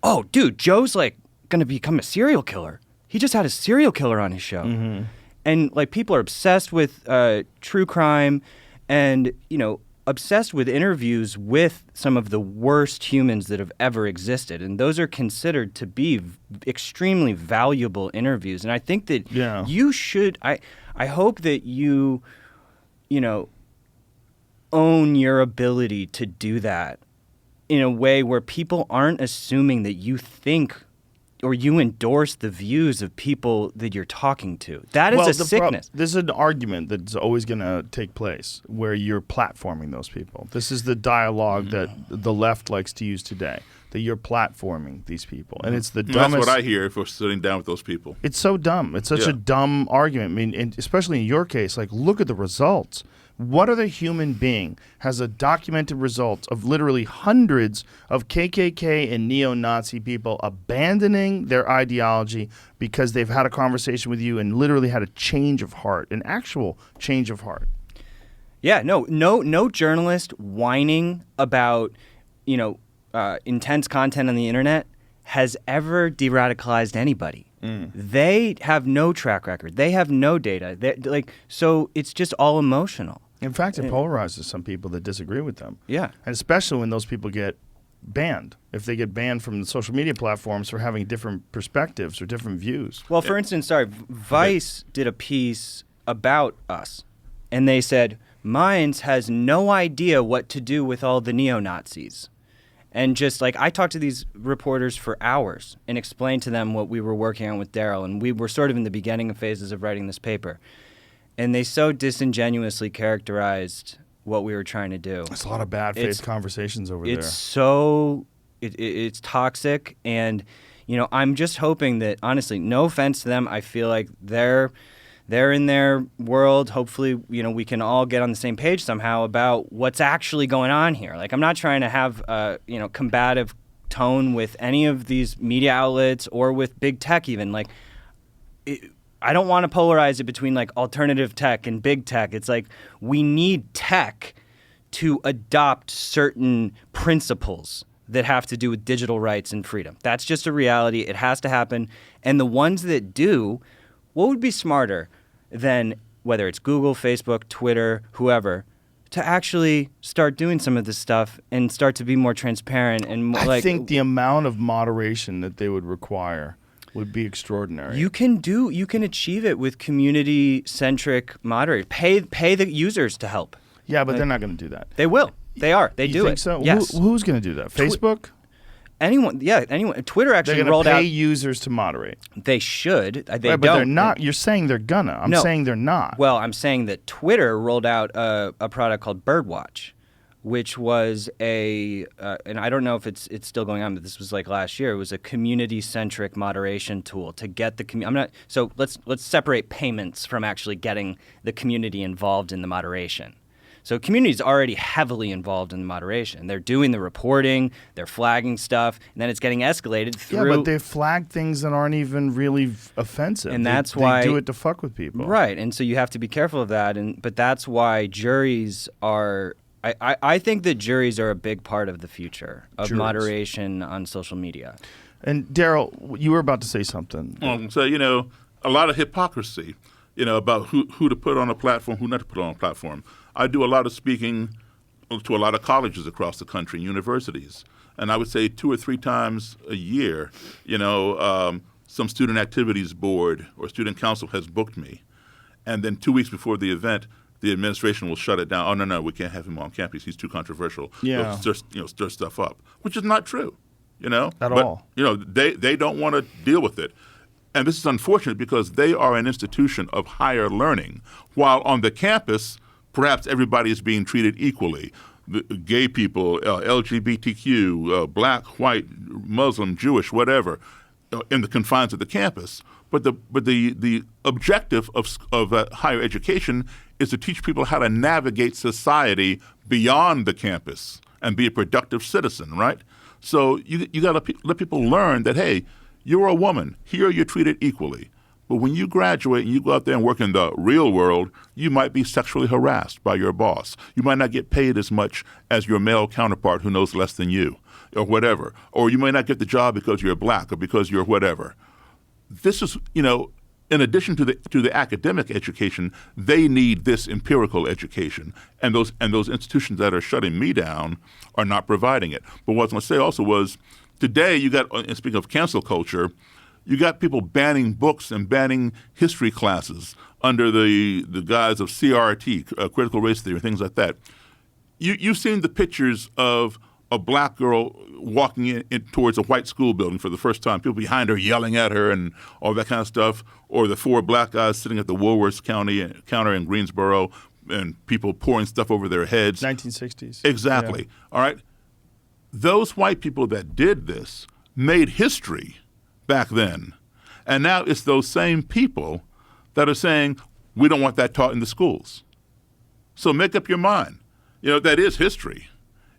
"Oh, dude, Joe's like going to become a serial killer. He just had a serial killer on his show." Mm-hmm. And like people are obsessed with true crime, and obsessed with interviews with some of the worst humans that have ever existed, and those are considered to be extremely valuable interviews. And I think that you should. I hope that you own your ability to do that in a way where people aren't assuming that you think or you endorse the views of people that you're talking to. That is a sickness. This is an argument that's always going to take place where you're platforming those people. This is the dialogue that the left likes to use today, that you're platforming these people. And it's the dumbest. That's what I hear for sitting down with those people. It's so dumb. It's such a dumb argument. I mean, and especially in your case, like look at the results. What other human being has a documented result of literally hundreds of KKK and neo-Nazi people abandoning their ideology because they've had a conversation with you and literally had a change of heart, an actual change of heart? Yeah, no journalist whining about, intense content on the internet has ever de-radicalized anybody. They have no track record. They have no data. So it's just all emotional. In fact, it polarizes some people that disagree with them. Yeah. And especially when those people get banned, if they get banned from the social media platforms for having different perspectives or different views. Well, for instance, Vice did a piece about us, and they said, Minds has no idea what to do with all the neo-Nazis. And just like I talked to these reporters for hours and explained to them what we were working on with Daryl, and we were sort of in the beginning phases of writing this paper. And they so disingenuously characterized what we were trying to do. There's a lot of bad faith conversations over It's there. so it's toxic, and I'm just hoping that, honestly, no offense to them, I feel like they're in their world. Hopefully, we can all get on the same page somehow about what's actually going on here. Like, I'm not trying to have a combative tone with any of these media outlets or with big tech even. Like, I don't want to polarize it between like alternative tech and big tech. It's like we need tech to adopt certain principles that have to do with digital rights and freedom. That's just a reality. It has to happen. And the ones that do, what would be smarter than, whether it's Google, Facebook, Twitter, whoever, to actually start doing some of this stuff and start to be more transparent and I think the amount of moderation that they would require would be extraordinary. You can achieve it with community-centric moderators. Pay the users to help. Yeah, but they're not going to do that. They will. They are. They You do think it. so? Yes. Who's going to do that? Facebook? Anyone. Twitter actually They're going rolled to pay out. users to moderate. They should. They Right, don't. but they're not. You're saying they're gonna. I'm No. saying they're not. Well, I'm saying that Twitter rolled out a product called Birdwatch, which was and I don't know if it's still going on, but this was like last year. It was a community-centric moderation tool to get the community. So let's separate payments from actually getting the community involved in the moderation. So community is already heavily involved in the moderation. They're doing the reporting, they're flagging stuff, and then it's getting escalated through. Yeah, but they flag things that aren't even really offensive. And that's they why do it to fuck with people. Right, and so you have to be careful of that. But that's why juries are. I think that juries are a big part of the future of Juries. moderation on social media. And Daryl, you were about to say something. So, a lot of hypocrisy, about who to put on a platform, who not to put on a platform. I do a lot of speaking to a lot of colleges across the country and universities. And I would say 2 or 3 times a year, some student activities board or student council has booked me. And then 2 weeks before the event, the administration will shut it down. Oh, no, we can't have him on campus. He's too controversial. Yeah. He'll stir stuff up, which is not true, At all. They don't want to deal with it. And this is unfortunate because they are an institution of higher learning, while on the campus, perhaps everybody is being treated equally. The gay people, LGBTQ, black, white, Muslim, Jewish, whatever, in the confines of the campus. But the objective of higher education is to teach people how to navigate society beyond the campus and be a productive citizen, right? So you got to let people learn that, hey, you're a woman. Here you're treated equally. But when you graduate and you go out there and work in the real world, you might be sexually harassed by your boss. You might not get paid as much as your male counterpart who knows less than you or whatever. Or you may not get the job because you're black or because you're whatever. This is, in addition to the academic education, they need this empirical education. And those institutions that are shutting me down are not providing it. But what I was going to say also was, today you got, and speaking of cancel culture, you got people banning books and banning history classes under the guise of CRT, critical race theory, things like that. You've seen the pictures of a black girl walking in towards a white school building for the first time, people behind her yelling at her and all that kind of stuff, or the 4 black guys sitting at the Woolworths counter in Greensboro and people pouring stuff over their heads. 1960s. Exactly. Yeah. All right. Those white people that did this made history back then. And now it's those same people that are saying, we don't want that taught in the schools. So make up your mind. That is history.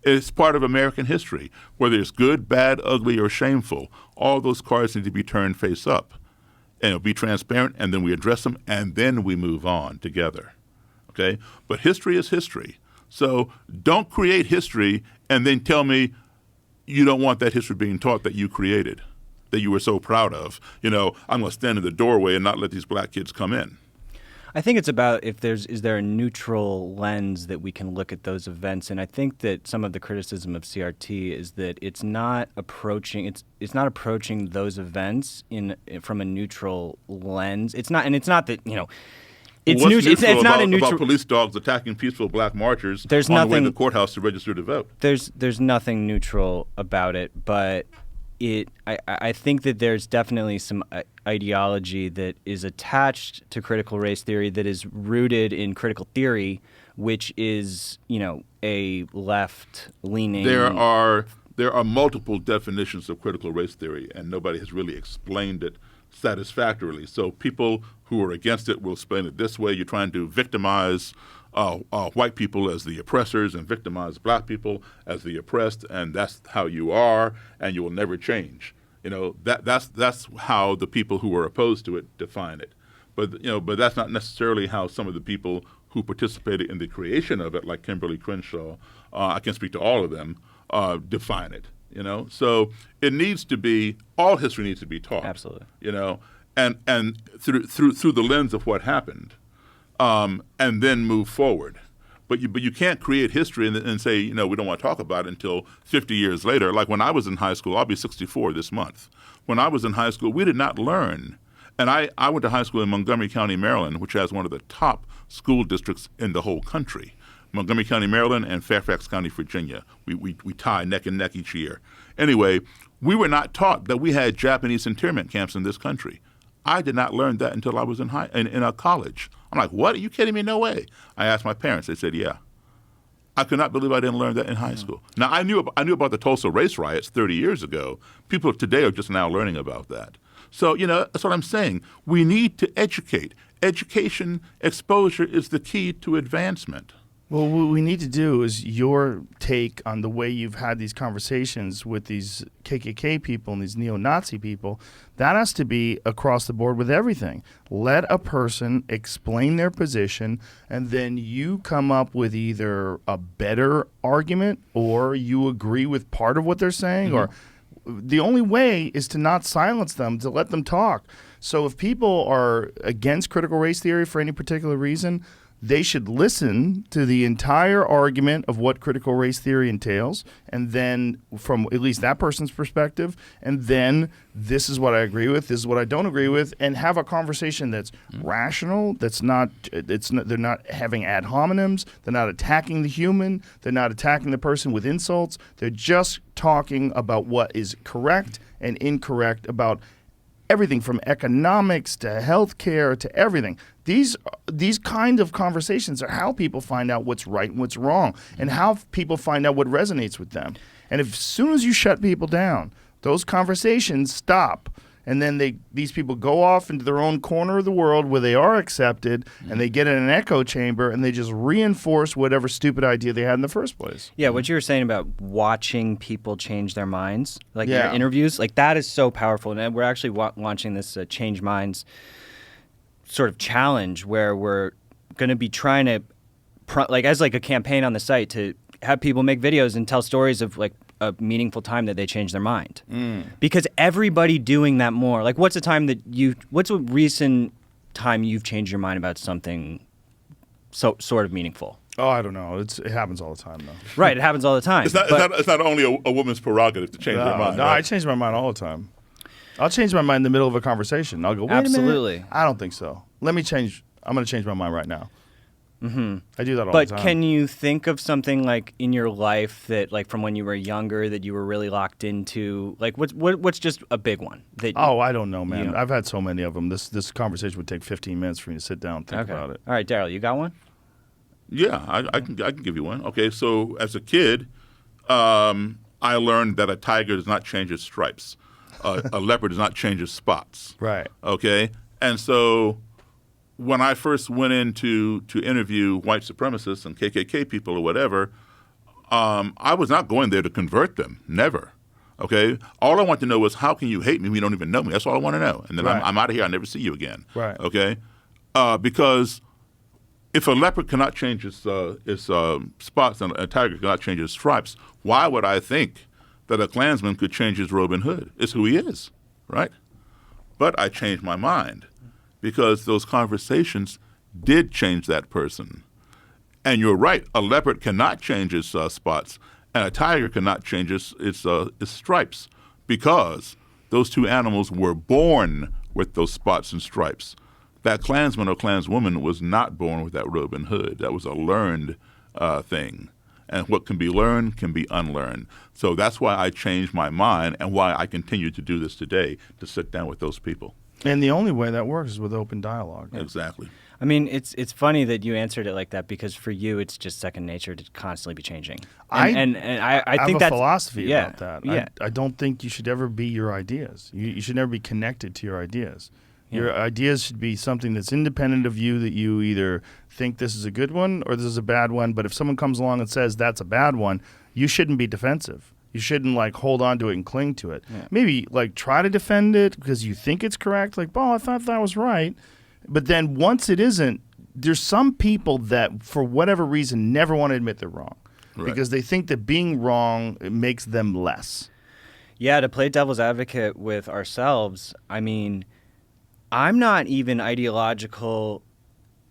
It's part of American history. Whether it's good, bad, ugly, or shameful, all those cards need to be turned face up. And it'll be transparent, and then we address them, and then we move on together. Okay? But history is history. So don't create history and then tell me you don't want that history being taught that you created, that you were so proud of. I'm going to stand in the doorway and not let these black kids come in. I think it's about is there a neutral lens that we can look at those events, and I think that some of the criticism of CRT is that it's not approaching those events from a neutral lens. It's not that It's What's neutral. It's neutral not about, a neutral. about police dogs attacking peaceful black marchers There's on the way nothing- to the courthouse to register to vote. There's nothing neutral about it, but I think that there's definitely some ideology that is attached to critical race theory that is rooted in critical theory, which is, a left-leaning. There are multiple definitions of critical race theory, and nobody has really explained it satisfactorily. So people who are against it will explain it this way: you're trying to victimize white people as the oppressors and victimize black people as the oppressed, and that's how you are, and you will never change. That's how the people who are opposed to it define it. But that's not necessarily how some of the people who participated in the creation of it, like Kimberly Crenshaw, I can't speak to all of them, define it. So it needs to be, all history needs to be taught. Absolutely. And through the lens of what happened, and then move forward. But you can't create history and say, we don't want to talk about it until 50 years later. Like when I was in high school, I'll be 64 this month. When I was in high school, we did not learn. And I went to high school in Montgomery County, Maryland, which has one of the top school districts in the whole country. Montgomery County, Maryland, and Fairfax County, Virginia. We tie neck and neck each year. Anyway, we were not taught that we had Japanese internment camps in this country. I did not learn that until I was in college. I'm like, what? Are you kidding me? No way. I asked my parents. They said, yeah. I could not believe I didn't learn that in high school. Now, I knew about the Tulsa race riots 30 years ago. People today are just now learning about that. So, that's what I'm saying. We need to educate. Education, exposure is the key to advancement. Well, what we need to do is your take on the way you've had these conversations with these KKK people and these neo-Nazi people. That has to be across the board with everything. Let a person explain their position, and then you come up with either a better argument or you agree with part of what they're saying. Or the only way is to not silence them, to let them talk. So if people are against critical race theory for any particular reason, they should listen to the entire argument of what critical race theory entails, and then from at least that person's perspective, and then this is what I agree with, this is what I don't agree with, and have a conversation that's rational, they're not having ad hominems, they're not attacking the human, they're not attacking the person with insults, they're just talking about what is correct and incorrect about everything from economics to healthcare to everything. These kind of conversations are how people find out what's right and what's wrong, and how people find out what resonates with them. And as soon as you shut people down, those conversations stop. And then these people go off into their own corner of the world where they are accepted, and they get in an echo chamber, and they just reinforce whatever stupid idea they had in the first place. Yeah, what you were saying about watching people change their minds, like in Yeah. your interviews, like that is so powerful. And we're actually launching this Change Minds sort of challenge where we're going to be trying to, as a campaign on the site, to have people make videos and tell stories of like a meaningful time that they changed their mind. Because everybody doing that more, like what's a recent time you've changed your mind about something so sort of meaningful? Oh, I don't know. It happens all the time, though. Right, it happens all the time. It's not only a woman's prerogative to change their mind. No, right? I change my mind all the time. I'll change my mind in the middle of a conversation. I'll go, wait Absolutely. a minute. I don't think so. I'm going to change my mind right now. Mm-hmm. I do that all But the time. can you think of something like in your life that, like from when you were younger, that you were really locked into? Like, what's just a big one? I don't know, man. You know. I've had so many of them. This conversation would take 15 minutes for me to sit down and think about it. All right, Daryl, you got one? Yeah, I can give you one. Okay, so as a kid, I learned that a tiger does not change its stripes. A leopard does not change its spots. Right. Okay, and so when I first went in to interview white supremacists and KKK people or whatever, I was not going there to convert them. Never. Okay? All I want to know was, how can you hate me when you don't even know me? That's all I want to know. And then Right. I'm out of here. I'll never see you again. Right. Okay? Because if a leopard cannot change its spots and a tiger cannot change its stripes, why would I think that a Klansman could change his robe and hood? It's who he is, right? But I changed my mind because those conversations did change that person. And you're right, a leopard cannot change its spots, and a tiger cannot change its stripes, because those two animals were born with those spots and stripes. that Klansman or Klanswoman was not born with that robe and hood. That was a learned thing. And what can be learned can be unlearned. So that's why I changed my mind and why I continue to do this today, to sit down with those people. And the only way that works is with open dialogue. Exactly. I mean, it's funny that you answered it like that, because for you, it's just second nature to constantly be changing. And I think have that's a philosophy about that. Yeah. I don't think you should ever be your ideas. You should never be connected to your ideas. Your ideas should be something that's independent of you, that you either think this is a good one or this is a bad one. But if someone comes along and says that's a bad one, you shouldn't be defensive. You shouldn't like hold on to it and cling to it. Yeah. Maybe like try to defend it because you think it's correct. Like, I thought that was right. But then once it isn't, there's some people that for whatever reason never want to admit they're wrong. Right. Because they think that being wrong makes them less. Yeah, to play devil's advocate with ourselves, I mean, I'm not even ideological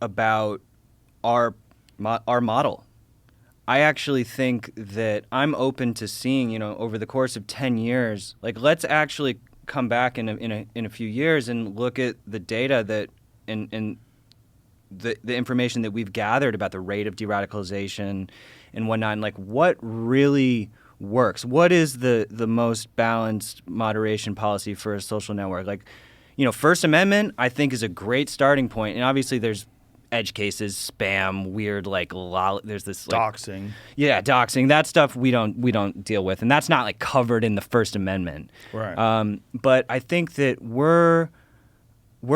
about our model. I actually think that I'm open to seeing, over the course of 10 years, like let's actually come back in a few years and look at the data that and the information that we've gathered about the rate of de-radicalization and whatnot, and like what really works. What is the most balanced moderation policy for a social network? Like, First Amendment, I think, is a great starting point. And obviously there's edge cases, spam, weird, there's this doxing. Yeah, doxing. That stuff we don't deal with. And that's not like covered in the First Amendment. Right. But I think that we're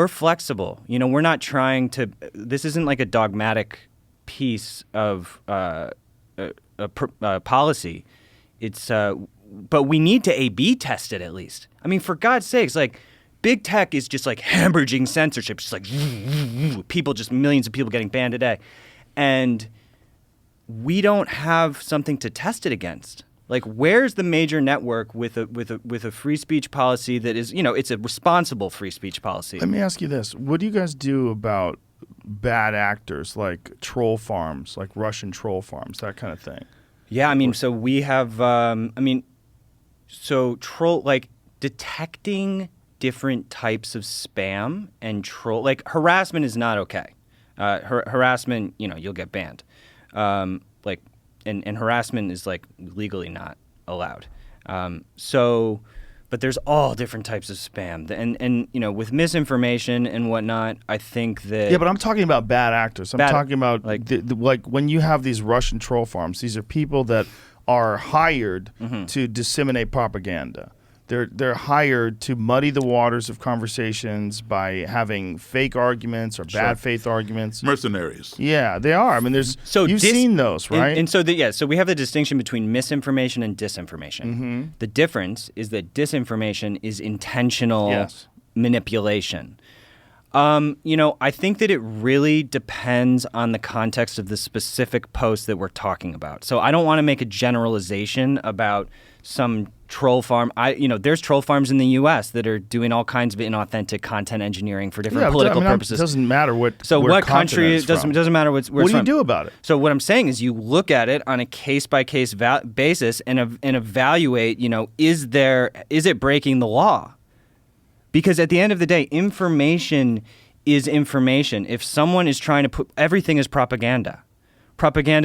flexible. We're not trying to, this isn't like a dogmatic piece of policy. It's, but we need to A/B test it at least. I mean, for God's sakes, like, big tech is just like hemorrhaging censorship, just like millions of people getting banned a day. And we don't have something to test it against. Like, where's the major network with a free speech policy that is, it's a responsible free speech policy? Let me ask you this. What do you guys do about bad actors like troll farms, like Russian troll farms, that kind of thing? Yeah, I mean, so we have, troll, like detecting different types of spam and troll, like harassment is not okay. Harassment, you'll get banned. And harassment is like legally not allowed. But there's all different types of spam, and with misinformation and whatnot, I think that. Yeah, but I'm talking about bad actors. I'm talking about like when you have these Russian troll farms. These are people that are hired to disseminate propaganda. They're hired to muddy the waters of conversations by having fake arguments or bad faith arguments. Mercenaries. Yeah, they are. I mean, you've seen those, right? So we have the distinction between misinformation and disinformation. The difference is that disinformation is intentional manipulation. I think that it really depends on the context of the specific post that we're talking about. So I don't want to make a generalization about some troll farm. There's troll farms in the U.S. that are doing all kinds of inauthentic content engineering for different political purposes. It doesn't matter what. So what country? It doesn't matter where it's from. What do you do about it? So what I'm saying is, you look at it on a case by case basis and evaluate. Is it breaking the law? Because at the end of the day, information is information. If someone is trying to put everything as propaganda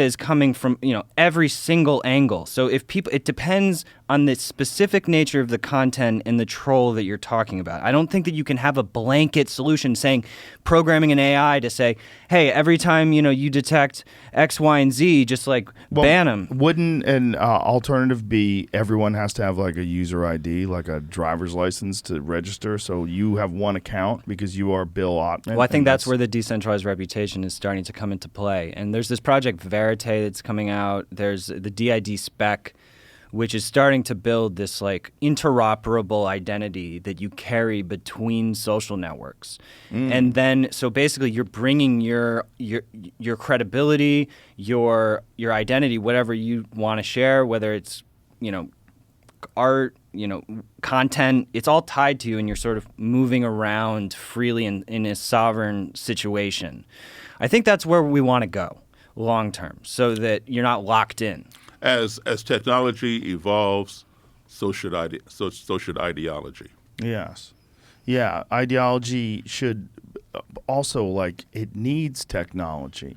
is coming from every single angle. So it depends on the specific nature of the content and the troll that you're talking about. I don't think that you can have a blanket solution saying programming an AI to say, hey, every time you detect X, Y, and Z, just ban them. Wouldn't an alternative be everyone has to have like a user ID, like a driver's license to register, so you have one account because you are Bill Ottman? Well, I think that's where the decentralized reputation is starting to come into play. And there's this project Verite that's coming out. There's the DID spec, which is starting to build this interoperable identity that you carry between social networks. And then, so basically you're bringing your credibility, your identity, whatever you want to share, whether it's, art, content, it's all tied to you, and you're sort of moving around freely in a sovereign situation. I think that's where we want to go long term, so that you're not locked in. As technology evolves, so should ideology. Yes. Yeah, ideology should also like it needs technology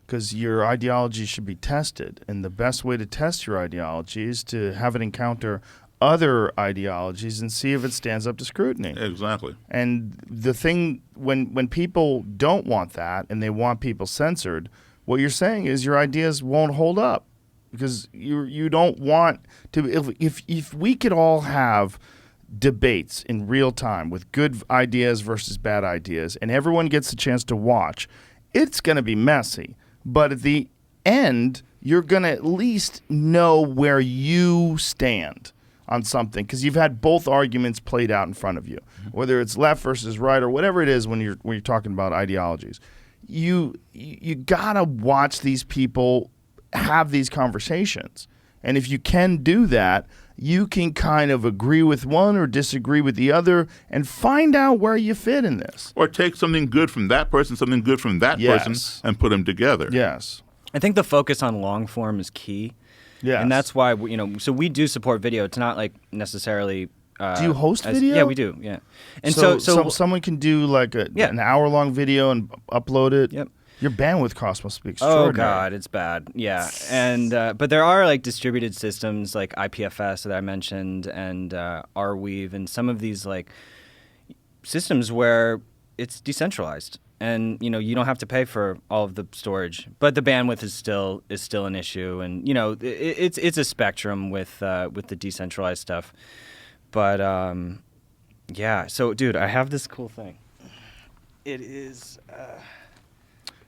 because your ideology should be tested, and the best way to test your ideology is to have it encounter other ideologies and see if it stands up to scrutiny. Exactly. And the thing, when people don't want that and they want people censored, what you're saying is your ideas won't hold up because you don't want to. If we could all have debates in real time with good ideas versus bad ideas, and everyone gets a chance to watch, it's going to be messy. But at the end, you're going to at least know where you stand on something because you've had both arguments played out in front of you, whether it's left versus right or whatever it is when you're talking about ideologies. You gotta watch these people have these conversations, and if you can do that, you can kind of agree with one or disagree with the other and find out where you fit in this. Or take something good from that person, something good from that person, and put them together. Yes. I think the focus on long form is key. Yes. And that's why, so we do support video. It's not like necessarily. Do you host video? Yeah, we do. Yeah. And so so someone can do like an hour-long video and upload it? Yep. Your bandwidth cost must be extraordinary. Oh God, it's bad. Yeah, and but there are like distributed systems like IPFS that I mentioned and Arweave and some of these like systems where it's decentralized and you don't have to pay for all of the storage, but the bandwidth is still an issue, and it's a spectrum with the decentralized stuff, but yeah. So dude, I have this cool thing. It is.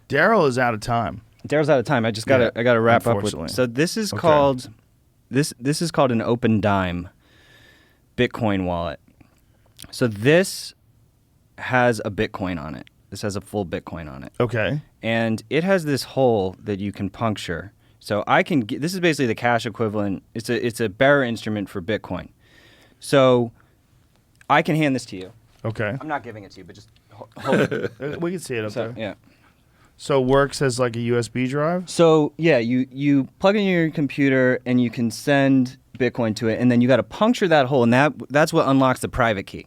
Daryl is out of time. Daryl's out of time. I just gotta wrap up with. So this is called this is called an Open Dime Bitcoin wallet. So this has a Bitcoin on it. This has a full Bitcoin on it. Okay. And it has this hole that you can puncture. So I can get, this is basically the cash equivalent. It's a bearer instrument for Bitcoin. So I can hand this to you. Okay. I'm not giving it to you, but just hold it. We can see it up there. Yeah. So it works as like a USB drive? So yeah, you plug in your computer and you can send Bitcoin to it, and then you got to puncture that hole, and that's what unlocks the private key.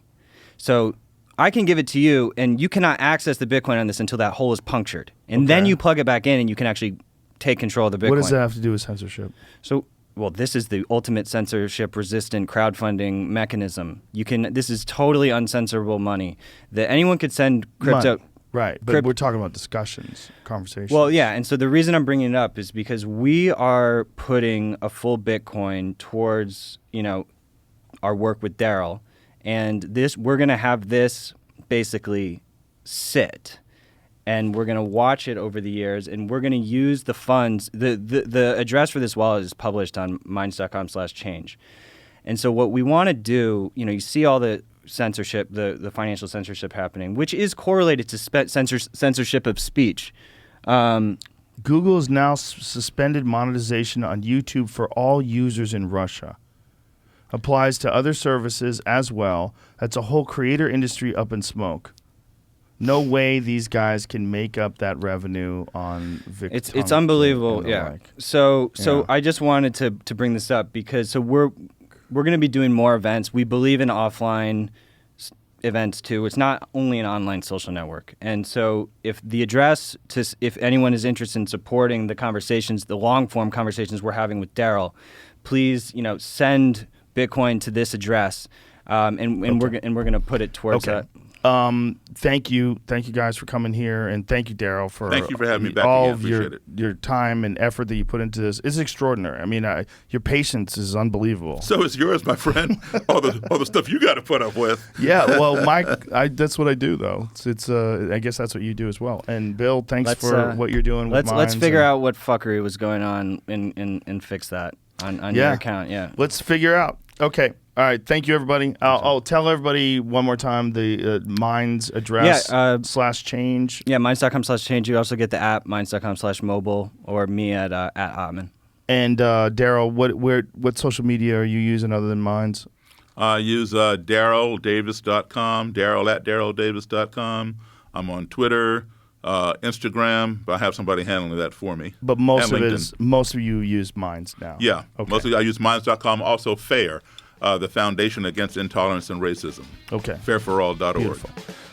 So I can give it to you, and you cannot access the Bitcoin on this until that hole is punctured, and then you plug it back in, and you can actually take control of the Bitcoin. What does that have to do with censorship? So, well, this is the ultimate censorship-resistant crowdfunding mechanism. This is totally uncensorable money that anyone could send crypto. Money. Right, but we're talking about discussions, conversations. Well, yeah, and so the reason I'm bringing it up is because we are putting a full Bitcoin towards, our work with Daryl, and we're going to have this basically sit, and we're going to watch it over the years, and we're going to use the funds. The address for this wallet is published on minds.com/change. And so what we want to do, you see all the censorship, the financial censorship happening, which is correlated to censorship of speech. Google has now suspended monetization on YouTube for all users in Russia. Applies to other services as well. That's a whole creator industry up in smoke. No way these guys can make up that revenue on VicTunk. It's unbelievable, yeah. Like. So I just wanted to bring this up because we're going to be doing more events. We believe in offline events too. It's not only an online social network. And so if anyone is interested in supporting the conversations, the long form conversations we're having with Daryl, please, send Bitcoin to this address, and we're going to put it towards that. Thank you guys for coming here, and thank you, Daryl, for having me back all again. of your time and effort that you put into this. It's extraordinary. I mean, your patience is unbelievable. So is yours, my friend. all the stuff you got to put up with. Yeah, well, that's what I do, though. It's I guess that's what you do as well. And Bill, thanks for what you're doing with Let's figure out what fuckery was going on and fix that on your account. Yeah, let's figure out. Okay. All right, thank you, everybody. I'll tell everybody one more time the Minds address /change. Yeah, minds.com/change. You also get the app, minds.com/mobile, or me at Ottman. And Daryl, what social media are you using other than Minds? I use DarylDavis.com, Daryl@DarylDavis.com. I'm on Twitter, Instagram, but I have somebody handling that for me. But most of you use Minds now. Yeah, okay. Mostly I use Minds.com, also Fair. the Foundation Against Intolerance and Racism. Okay. Fairforall.org. Beautiful.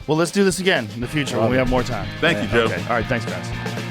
Well, let's do this again in the future when we have more time. Thank you, Joe. Okay. All right. Thanks, guys.